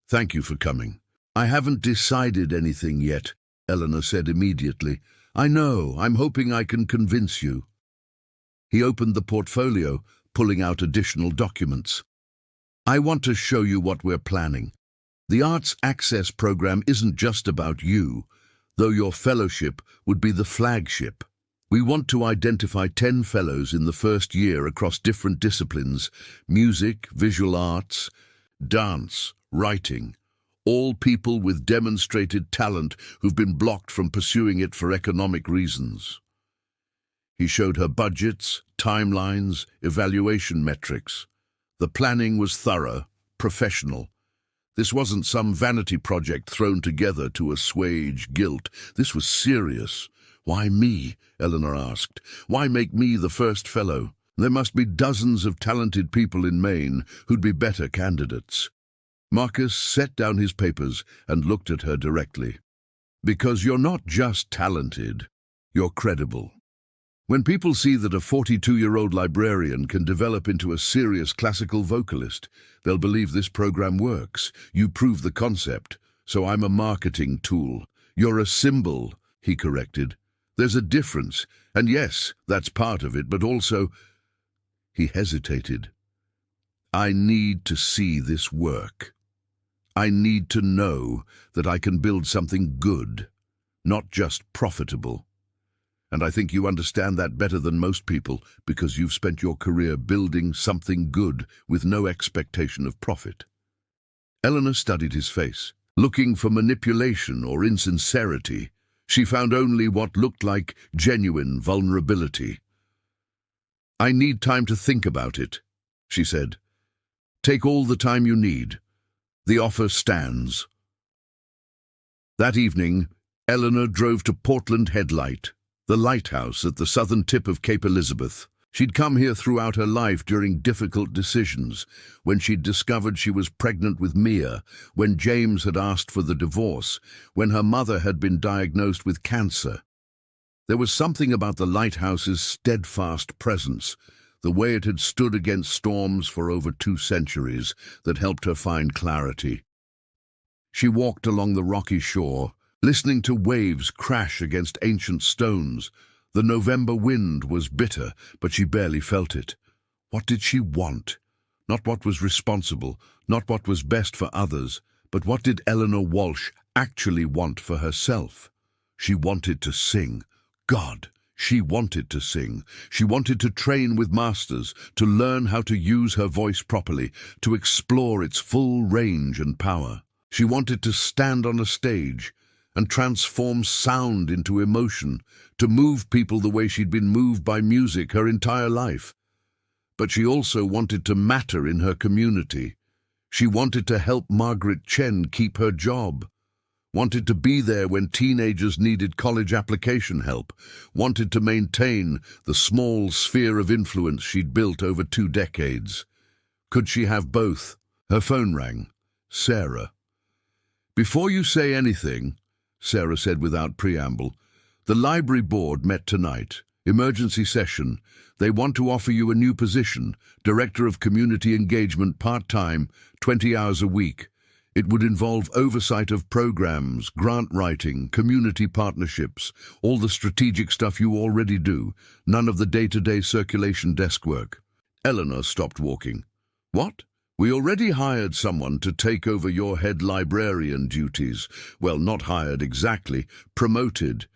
thank you for coming." "I haven't decided anything yet," Eleanor said immediately. "I know, I'm hoping I can convince you." He opened the portfolio, pulling out additional documents. "I want to show you what we're planning. The Arts Access program isn't just about you, though your fellowship would be the flagship. We want to identify 10 fellows in the first year across different disciplines: music, visual arts, dance, writing. All people with demonstrated talent who've been blocked from pursuing it for economic reasons." He showed her budgets, timelines, evaluation metrics. The planning was thorough, professional. This wasn't some vanity project thrown together to assuage guilt. This was serious. "Why me?" Eleanor asked. "Why make me the first fellow? There must be dozens of talented people in Maine who'd be better candidates." Marcus set down his papers and looked at her directly. "Because you're not just talented, you're credible. When people see that a 42-year-old librarian can develop into a serious classical vocalist, they'll believe this program works. You prove the concept, so I'm a marketing tool. You're a symbol," he corrected. "There's a difference, and yes, that's part of it, but also—" He hesitated. "I need to see this work. I need to know that I can build something good, not just profitable. And I think you understand that better than most people because you've spent your career building something good with no expectation of profit." Eleanor studied his face. Looking for manipulation or insincerity, she found only what looked like genuine vulnerability. "I need time to think about it," she said. "Take all the time you need. The offer stands." That evening, Eleanor drove to Portland Headlight, the lighthouse at the southern tip of Cape Elizabeth. She'd come here throughout her life during difficult decisions, when she'd discovered she was pregnant with Mia, when James had asked for the divorce, when her mother had been diagnosed with cancer. There was something about the lighthouse's steadfast presence, the way it had stood against storms for over 2 centuries, that helped her find clarity. She walked along the rocky shore, listening to waves crash against ancient stones. The November wind was bitter, but she barely felt it. What did she want? Not what was responsible, not what was best for others, but what did Eleanor Walsh actually want for herself? She wanted to sing. God! She wanted to sing. She wanted to train with masters, to learn how to use her voice properly, to explore its full range and power. She wanted to stand on a stage and transform sound into emotion, to move people the way she'd been moved by music her entire life. But she also wanted to matter in her community. She wanted to help Margaret Chen keep her job, wanted to be there when teenagers needed college application help, wanted to maintain the small sphere of influence she'd built over 2 decades. Could she have both? Her phone rang. Sarah. "Before you say anything," Sarah said without preamble, "the library board met tonight. Emergency session. They want to offer you a new position, Director of Community Engagement, part-time, 20 hours a week. It would involve oversight of programs, grant writing, community partnerships, all the strategic stuff you already do, none of the day-to-day circulation desk work." Eleanor stopped walking. "What? We already hired someone to take over your head librarian duties. Well, not hired exactly, promoted.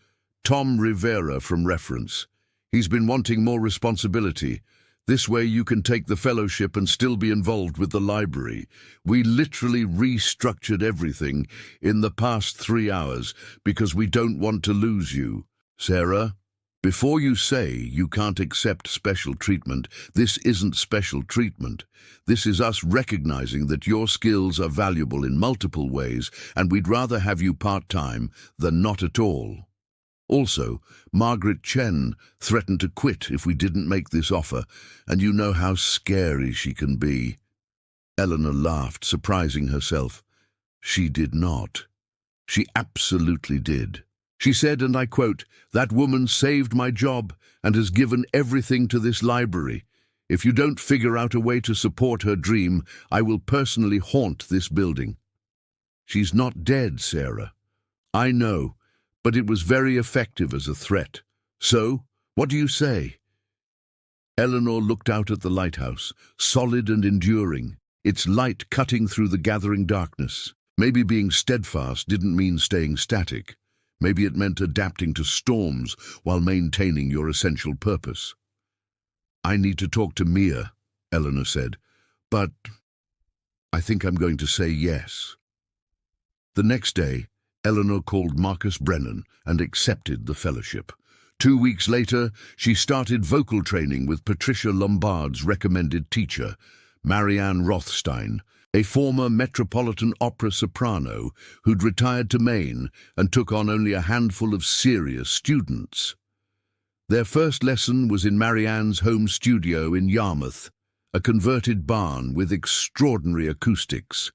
Tom Rivera from Reference. He's been wanting more responsibility. This way you can take the fellowship and still be involved with the library. We literally restructured everything in the past 3 hours because we don't want to lose you." "Sarah, before you say you can't accept special treatment, this isn't special treatment. This is us recognizing that your skills are valuable in multiple ways, and we'd rather have you part-time than not at all. Also, Margaret Chen threatened to quit if we didn't make this offer, and you know how scary she can be." Eleanor laughed, surprising herself. She did not. She absolutely did. She said, and I quote, "That woman saved my job and has given everything to this library. If you don't figure out a way to support her dream, I will personally haunt this building." "She's not dead, Sarah." "I know, but it was very effective as a threat. So, what do you say?" Eleanor looked out at the lighthouse, solid and enduring, its light cutting through the gathering darkness. Maybe being steadfast didn't mean staying static. Maybe it meant adapting to storms while maintaining your essential purpose. "I need to talk to Mia," Eleanor said, "but I think I'm going to say yes." The next day, Eleanor called Marcus Brennan and accepted the fellowship. 2 weeks later, she started vocal training with Patricia Lombard's recommended teacher, Marianne Rothstein, a former Metropolitan Opera soprano who'd retired to Maine and took on only a handful of serious students. Their first lesson was in Marianne's home studio in Yarmouth, a converted barn with extraordinary acoustics.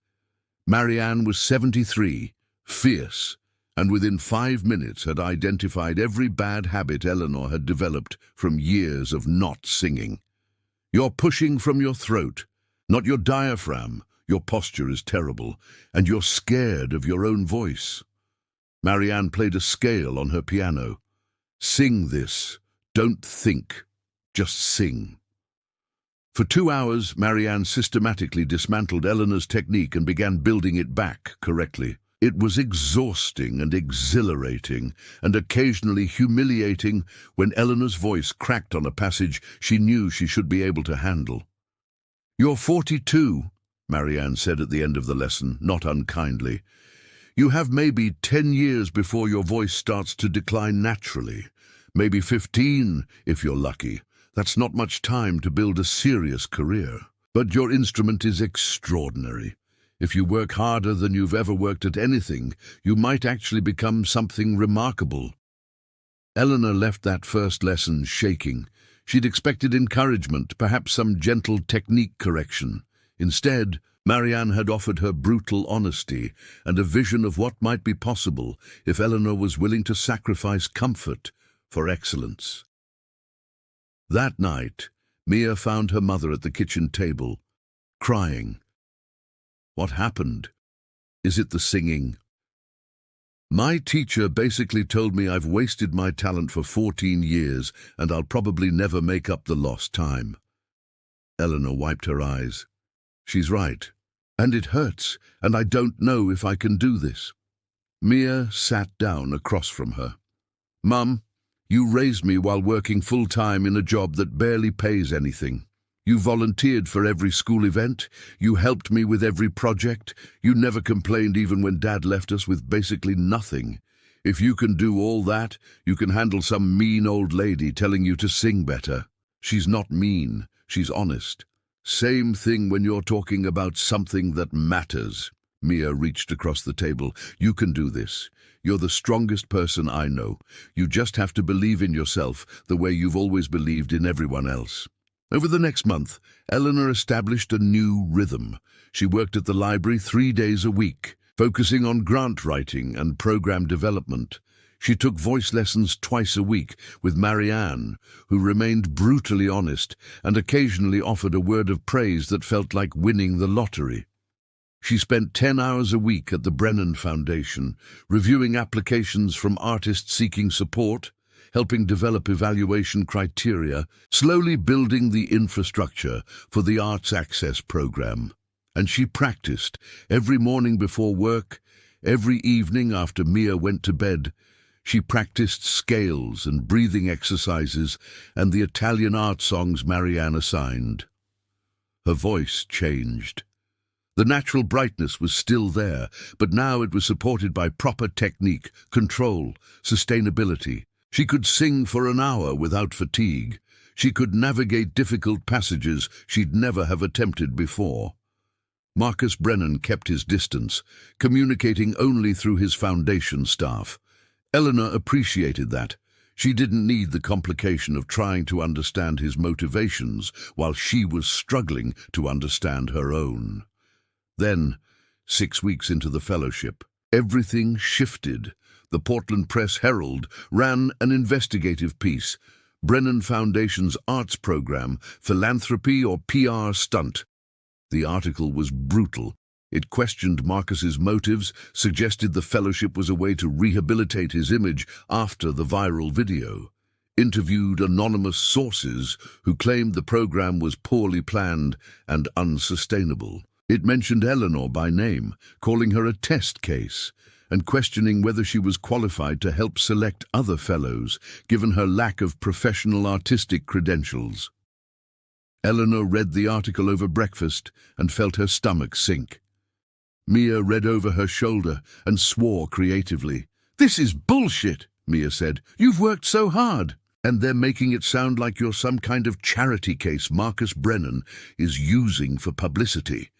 Marianne was 73, fierce, and within 5 minutes had identified every bad habit Eleanor had developed from years of not singing. "You're pushing from your throat, not your diaphragm. Your posture is terrible, and you're scared of your own voice." Marianne played a scale on her piano. "Sing this. Don't think. Just sing." For 2 hours, Marianne systematically dismantled Eleanor's technique and began building it back correctly. It was exhausting and exhilarating, and occasionally humiliating when Eleanor's voice cracked on a passage she knew she should be able to handle. "You're 42, Marianne said at the end of the lesson, not unkindly. "You have maybe 10 years before your voice starts to decline naturally. Maybe 15, if you're lucky. That's not much time to build a serious career. But your instrument is extraordinary. If you work harder than you've ever worked at anything, you might actually become something remarkable." Eleanor left that first lesson shaking. She'd expected encouragement, perhaps some gentle technique correction. Instead, Marianne had offered her brutal honesty and a vision of what might be possible if Eleanor was willing to sacrifice comfort for excellence. That night, Mia found her mother at the kitchen table, crying. "What happened? Is it the singing?" "My teacher basically told me I've wasted my talent for 14 years and I'll probably never make up the lost time." Eleanor wiped her eyes. "She's right. And it hurts, and I don't know if I can do this." Mia sat down across from her. "Mum, you raised me while working full-time in a job that barely pays anything. You volunteered for every school event. You helped me with every project. You never complained even when Dad left us with basically nothing. If you can do all that, you can handle some mean old lady telling you to sing better. She's not mean, she's honest. Same thing when you're talking about something that matters. Mia reached across the table. You can do this. You're the strongest person I know. You just have to believe in yourself the way you've always believed in everyone else. Over the next month, Eleanor established a new rhythm. She worked at the library 3 days a week, focusing on grant writing and program development. She took voice lessons twice a week with Marianne, who remained brutally honest and occasionally offered a word of praise that felt like winning the lottery. She spent 10 hours a week at the Brennan Foundation, reviewing applications from artists seeking support, helping develop evaluation criteria, slowly building the infrastructure for the Arts Access program. And she practiced every morning before work, every evening after Mia went to bed. She practiced scales and breathing exercises and the Italian art songs Marianne assigned. Her voice changed. The natural brightness was still there, but now it was supported by proper technique, control, sustainability. She could sing for an hour without fatigue. She could navigate difficult passages she'd never have attempted before. Marcus Brennan kept his distance, communicating only through his foundation staff. Eleanor appreciated that. She didn't need the complication of trying to understand his motivations while she was struggling to understand her own. Then, 6 weeks into the fellowship, everything shifted. The Portland Press-Herald ran an investigative piece, Brennan Foundation's arts program, philanthropy or PR stunt. The article was brutal. It questioned Marcus's motives, suggested the fellowship was a way to rehabilitate his image after the viral video, interviewed anonymous sources who claimed the program was poorly planned and unsustainable. It mentioned Eleanor by name, calling her a test case, and questioning whether she was qualified to help select other fellows, given her lack of professional artistic credentials. Eleanor read the article over breakfast and felt her stomach sink. Mia read over her shoulder and swore creatively. "This is bullshit," Mia said. "You've worked so hard. And they're making it sound like you're some kind of charity case Marcus Brennan is using for publicity."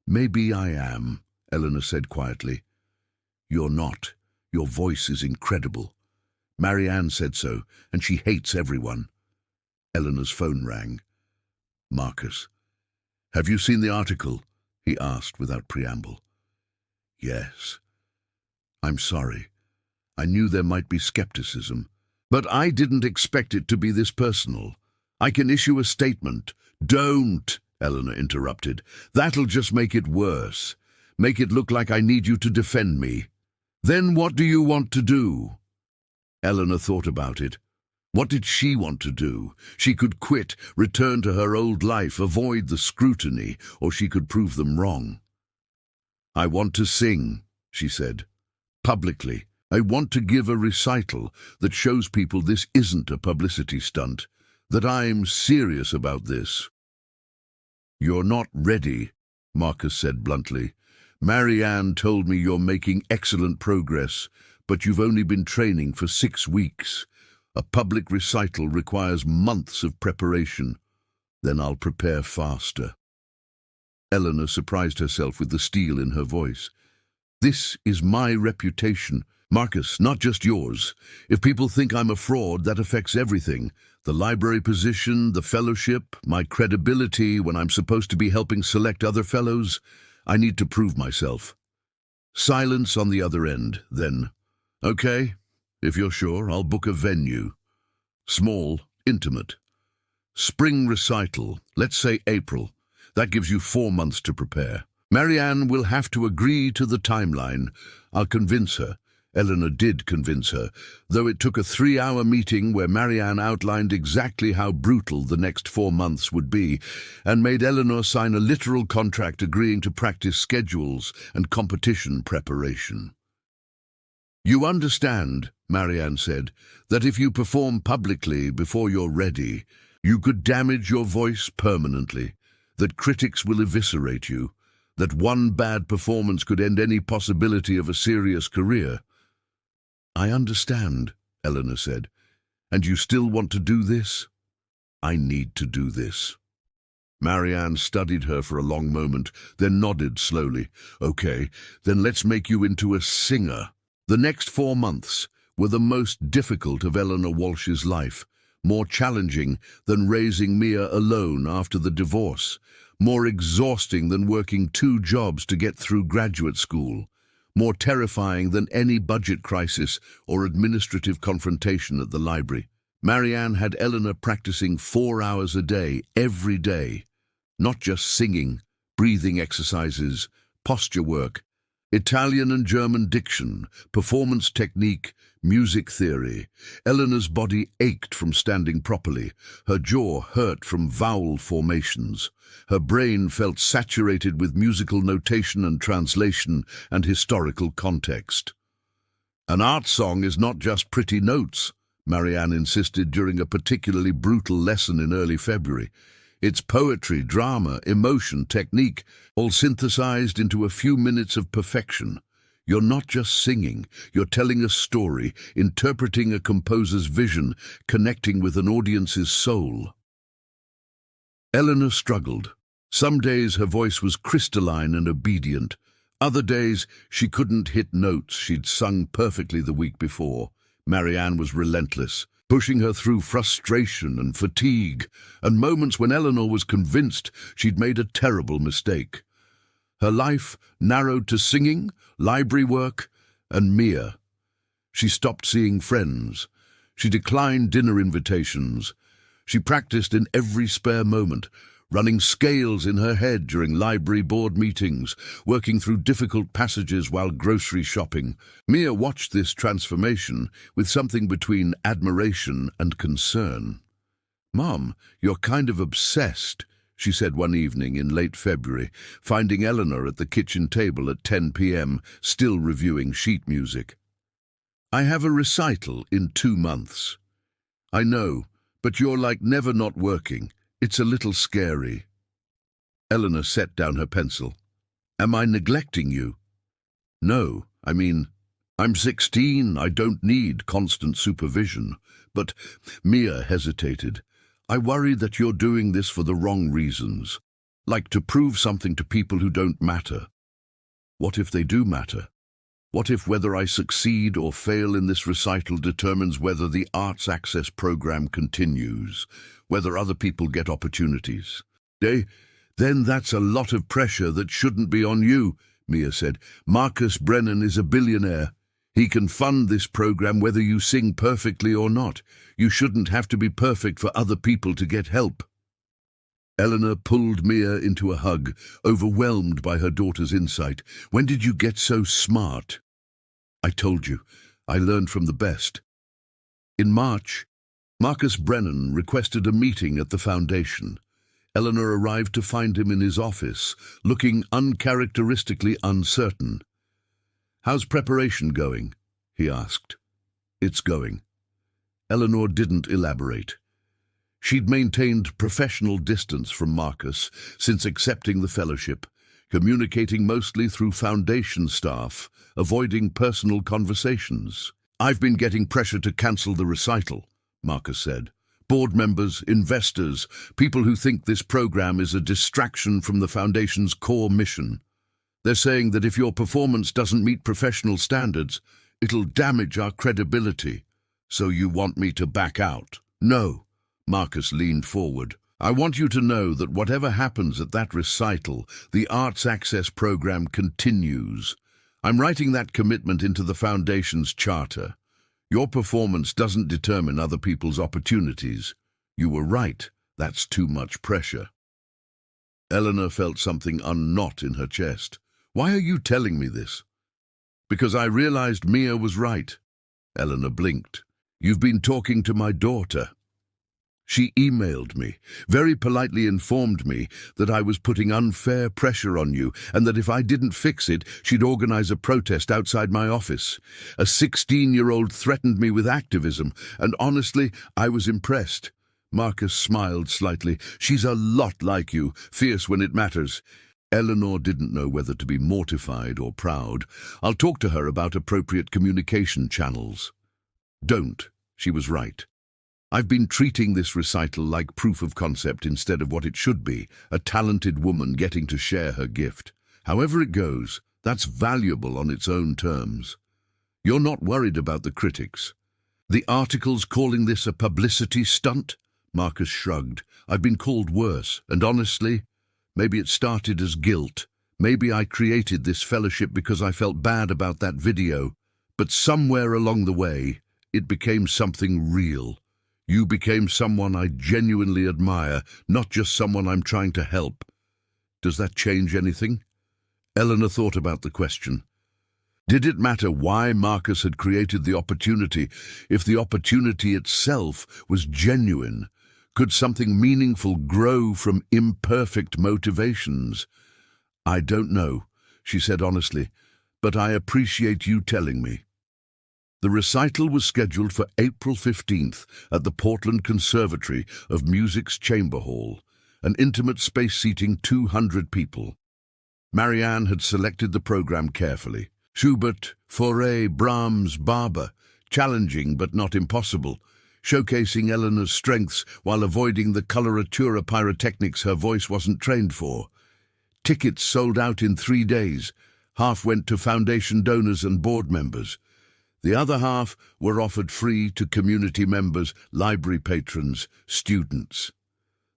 "Maybe I am," Eleanor said quietly. "You're not. Your voice is incredible. Marianne said so, and she hates everyone." Eleanor's phone rang. "Marcus, have you seen the article?" he asked without preamble. "Yes. I'm sorry. I knew there might be skepticism, but I didn't expect it to be this personal. I can issue a statement." "Don't," Eleanor interrupted. "That'll just make it worse. Make it look like I need you to defend me. Then what do you want to do?" Eleanor thought about it. What did she want to do? She could quit, return to her old life, avoid the scrutiny, or she could prove them wrong. "I want to sing," she said. "Publicly. I want to give a recital that shows people this isn't a publicity stunt, that I'm serious about this." "You're not ready," Marcus said bluntly. "Marianne told me you're making excellent progress, but you've only been training for 6 weeks. A public recital requires months of preparation. Then I'll prepare faster." Eleanor surprised herself with the steel in her voice. "This is my reputation, Marcus, not just yours. If people think I'm a fraud, that affects everything. The library position, the fellowship, my credibility when I'm supposed to be helping select other fellows. I need to prove myself." Silence on the other end, then. "Okay, if you're sure, I'll book a venue. Small, intimate. Spring recital, let's say April. That gives you 4 months to prepare. Marianne will have to agree to the timeline. I'll convince her." Eleanor did convince her, though it took a 3-hour meeting where Marianne outlined exactly how brutal the next 4 months would be, and made Eleanor sign a literal contract agreeing to practice schedules and competition preparation. "You understand," Marianne said, "that if you perform publicly before you're ready, you could damage your voice permanently, that critics will eviscerate you, that one bad performance could end any possibility of a serious career." I understand, Eleanor said. And you still want to do this? I need to do this. Marianne studied her for a long moment, then nodded slowly. Okay, then let's make you into a singer. The next 4 months were the most difficult of Eleanor Walsh's life, more challenging than raising Mia alone after the divorce, more exhausting than working 2 jobs to get through graduate school, more terrifying than any budget crisis or administrative confrontation at the library. Marianne had Eleanor practicing 4 hours a day, every day. Not just singing, breathing exercises, posture work, Italian and German diction, performance technique, music theory. Eleanor's body ached from standing properly. Her jaw hurt from vowel formations. Her brain felt saturated with musical notation and translation and historical context. An art song is not just pretty notes, Marianne insisted during a particularly brutal lesson in early February. It's poetry, drama, emotion, technique, all synthesized into a few minutes of perfection. You're not just singing, you're telling a story, interpreting a composer's vision, connecting with an audience's soul. Eleanor struggled. Some days her voice was crystalline and obedient. Other days she couldn't hit notes she'd sung perfectly the week before. Marianne was relentless, pushing her through frustration and fatigue, and moments when Eleanor was convinced she'd made a terrible mistake. Her life narrowed to singing, library work, and Mia. She stopped seeing friends. She declined dinner invitations. She practiced in every spare moment, running scales in her head during library board meetings, working through difficult passages while grocery shopping. Mia watched this transformation with something between admiration and concern. "Mom, you're kind of obsessed," she said one evening in late February, finding Eleanor at the kitchen table at 10 p.m., still reviewing sheet music. "I have a recital in 2 months. I know, but you're like never not working. It's a little scary." Eleanor set down her pencil. "Am I neglecting you?" "No, I'm 16, I don't need constant supervision." "But," Mia hesitated, "I worry that you're doing this for the wrong reasons, like to prove something to people who don't matter." "What if they do matter? What if whether I succeed or fail in this recital determines whether the Arts Access program continues, whether other people get opportunities?" Then that's a lot of pressure that shouldn't be on you," Mia said. "Marcus Brennan is a billionaire. He can fund this program whether you sing perfectly or not. You shouldn't have to be perfect for other people to get help." Eleanor pulled Mia into a hug, overwhelmed by her daughter's insight. "When did you get so smart?" "I told you, I learned from the best." In March, Marcus Brennan requested a meeting at the foundation. Eleanor arrived to find him in his office, looking uncharacteristically uncertain. "How's preparation going?" he asked. "It's going." Eleanor didn't elaborate. She'd maintained professional distance from Marcus since accepting the fellowship, communicating mostly through foundation staff, avoiding personal conversations. "I've been getting pressure to cancel the recital," Marcus said. "Board members, investors, people who think this program is a distraction from the Foundation's core mission. They're saying that if your performance doesn't meet professional standards, it'll damage our credibility. So you want me to back out?" "No." Marcus leaned forward. "I want you to know that whatever happens at that recital, the Arts Access program continues. I'm writing that commitment into the Foundation's charter. Your performance doesn't determine other people's opportunities. You were right, that's too much pressure." Eleanor felt something unknot in her chest. "Why are you telling me this?" "Because I realized Mia was right." Eleanor blinked. "You've been talking to my daughter." "She emailed me, very politely informed me that I was putting unfair pressure on you and that if I didn't fix it, she'd organize a protest outside my office. A 16-year-old threatened me with activism, and honestly, I was impressed." Marcus smiled slightly. "She's a lot like you, fierce when it matters. Eleanor didn't know whether to be mortified or proud. I'll talk to her about appropriate communication channels. Don't. She was right. I've been treating this recital like proof of concept instead of what it should be, a talented woman getting to share her gift. However it goes, that's valuable on its own terms. You're not worried about the critics. The articles calling this a publicity stunt? Marcus shrugged. I've been called worse, and honestly, maybe it started as guilt. Maybe I created this fellowship because I felt bad about that video. But somewhere along the way, it became something real. You became someone I genuinely admire, not just someone I'm trying to help. Does that change anything? Eleanor thought about the question. Did it matter why Marcus had created the opportunity if the opportunity itself was genuine? Could something meaningful grow from imperfect motivations? I don't know, she said honestly, but I appreciate you telling me. The recital was scheduled for April 15th at the Portland Conservatory of Music's Chamber Hall, an intimate space seating 200 people. Marianne had selected the program carefully. Schubert, Fauré, Brahms, Barber, challenging but not impossible, showcasing Eleanor's strengths while avoiding the coloratura pyrotechnics her voice wasn't trained for. Tickets sold out in 3 days. Half went to foundation donors and board members. The other half were offered free to community members, library patrons, students.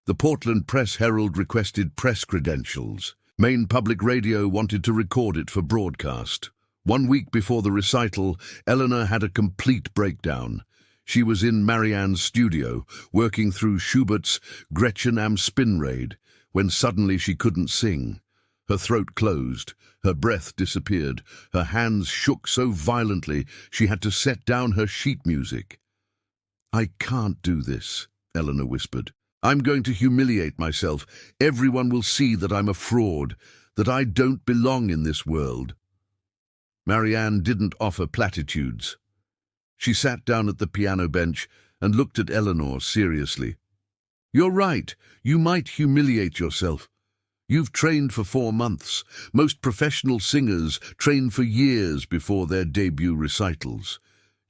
The Portland Press-Herald requested press credentials. Maine Public Radio wanted to record it for broadcast. 1 week before the recital, Eleanor had a complete breakdown. She was in Marianne's studio, working through Schubert's Gretchen am Spinnrad, when suddenly she couldn't sing. Her throat closed, her breath disappeared, her hands shook so violently she had to set down her sheet music. I can't do this, Eleanor whispered. I'm going to humiliate myself. Everyone will see that I'm a fraud, that I don't belong in this world. Marianne didn't offer platitudes. She sat down at the piano bench and looked at Eleanor seriously. You're right, you might humiliate yourself. You've trained for 4 months. Most professional singers train for years before their debut recitals.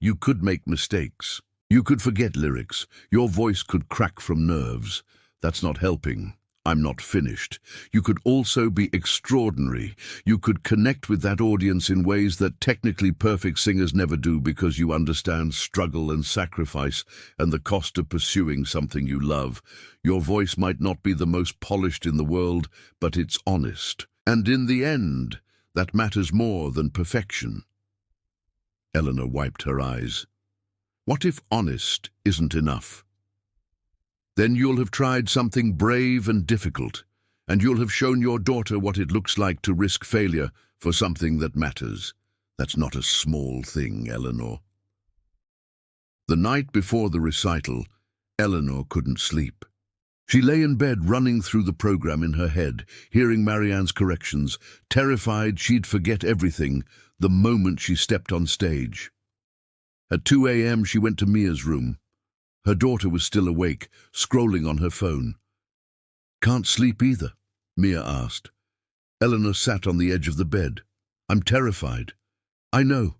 You could make mistakes. You could forget lyrics. Your voice could crack from nerves. That's not helping. I'm not finished. You could also be extraordinary. You could connect with that audience in ways that technically perfect singers never do because you understand struggle and sacrifice and the cost of pursuing something you love. Your voice might not be the most polished in the world, but it's honest. And in the end, that matters more than perfection. Eleanor wiped her eyes. What if honest isn't enough? Then you'll have tried something brave and difficult, and you'll have shown your daughter what it looks like to risk failure for something that matters. That's not a small thing, Eleanor. The night before the recital, Eleanor couldn't sleep. She lay in bed running through the program in her head, hearing Marianne's corrections, terrified she'd forget everything the moment she stepped on stage. At 2 a.m. she went to Mia's room. Her daughter was still awake, scrolling on her phone. Can't sleep either, Mia asked. Eleanor sat on the edge of the bed. I'm terrified. I know.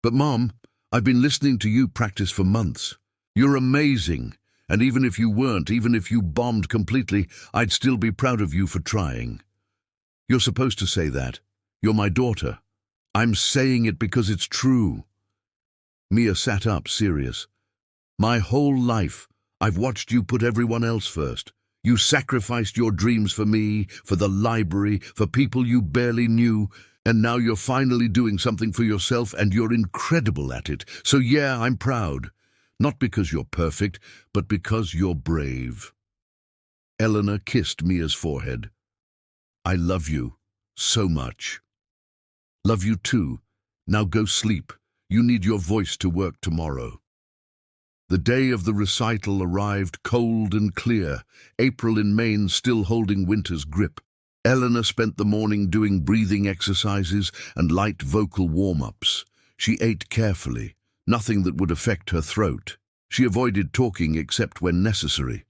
But Mom, I've been listening to you practice for months. You're amazing. And even if you weren't, even if you bombed completely, I'd still be proud of you for trying. You're supposed to say that. You're my daughter. I'm saying it because it's true. Mia sat up, serious. My whole life, I've watched you put everyone else first. You sacrificed your dreams for me, for the library, for people you barely knew, and now you're finally doing something for yourself and you're incredible at it. So yeah, I'm proud. Not because you're perfect, but because you're brave. Eleanor kissed Mia's forehead. I love you so much. Love you too. Now go sleep. You need your voice to work tomorrow. The day of the recital arrived cold and clear, April in Maine still holding winter's grip. Eleanor spent the morning doing breathing exercises and light vocal warm-ups. She ate carefully, nothing that would affect her throat. She avoided talking except when necessary.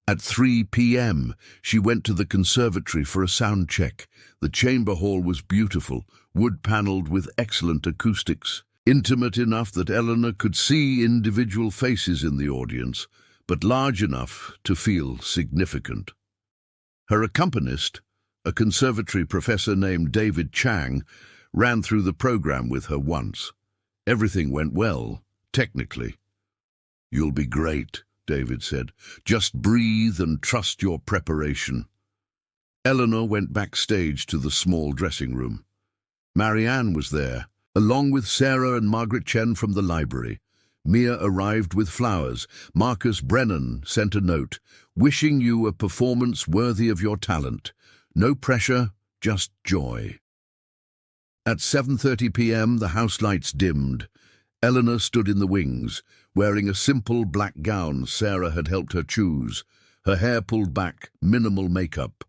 At 3 p.m., she went to the conservatory for a sound check. The chamber hall was beautiful, wood-paneled with excellent acoustics, intimate enough that Eleanor could see individual faces in the audience, but large enough to feel significant. Her accompanist, a conservatory professor named David Chang, ran through the program with her once. Everything went well, technically. "You'll be great," David said. "Just breathe and trust your preparation." Eleanor went backstage to the small dressing room. Marianne was there, along with Sarah and Margaret Chen from the library. Mia arrived with flowers. Marcus Brennan sent a note, wishing you a performance worthy of your talent. No pressure, just joy. At 7:30 p.m., the house lights dimmed. Eleanor stood in the wings, wearing a simple black gown Sarah had helped her choose, her hair pulled back, minimal makeup.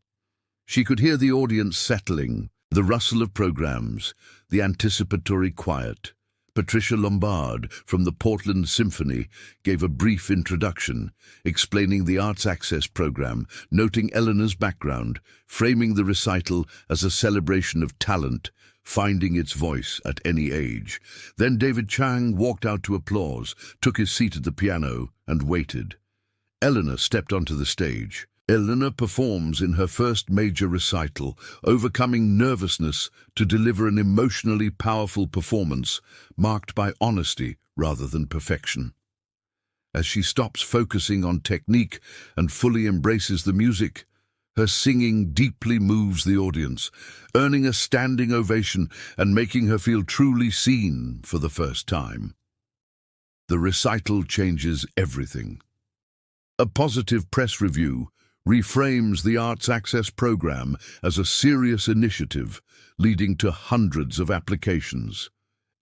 She could hear the audience settling, the rustle of programs, the anticipatory quiet. Patricia Lombard from the Portland Symphony gave a brief introduction, explaining the Arts Access program, noting Eleanor's background, framing the recital as a celebration of talent, finding its voice at any age. Then David Chang walked out to applause, took his seat at the piano, and waited. Eleanor stepped onto the stage. Eleanor performs in her first major recital, overcoming nervousness to deliver an emotionally powerful performance, marked by honesty rather than perfection. As she stops focusing on technique and fully embraces the music, her singing deeply moves the audience, earning a standing ovation and making her feel truly seen for the first time. The recital changes everything. A positive press review reframes the Arts Access program as a serious initiative, leading to hundreds of applications.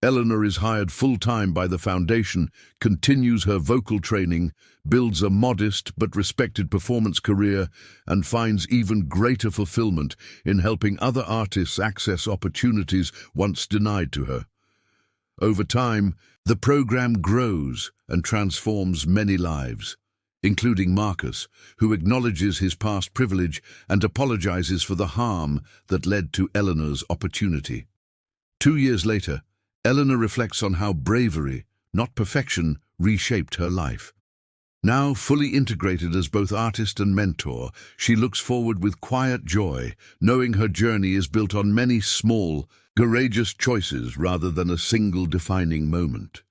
Eleanor is hired full-time by the foundation, continues her vocal training, builds a modest but respected performance career, and finds even greater fulfillment in helping other artists access opportunities once denied to her. Over time, the program grows and transforms many lives, including Marcus, who acknowledges his past privilege and apologizes for the harm that led to Eleanor's opportunity. 2 years later, Eleanor reflects on how bravery, not perfection, reshaped her life. Now fully integrated as both artist and mentor, she looks forward with quiet joy, knowing her journey is built on many small, courageous choices rather than a single defining moment.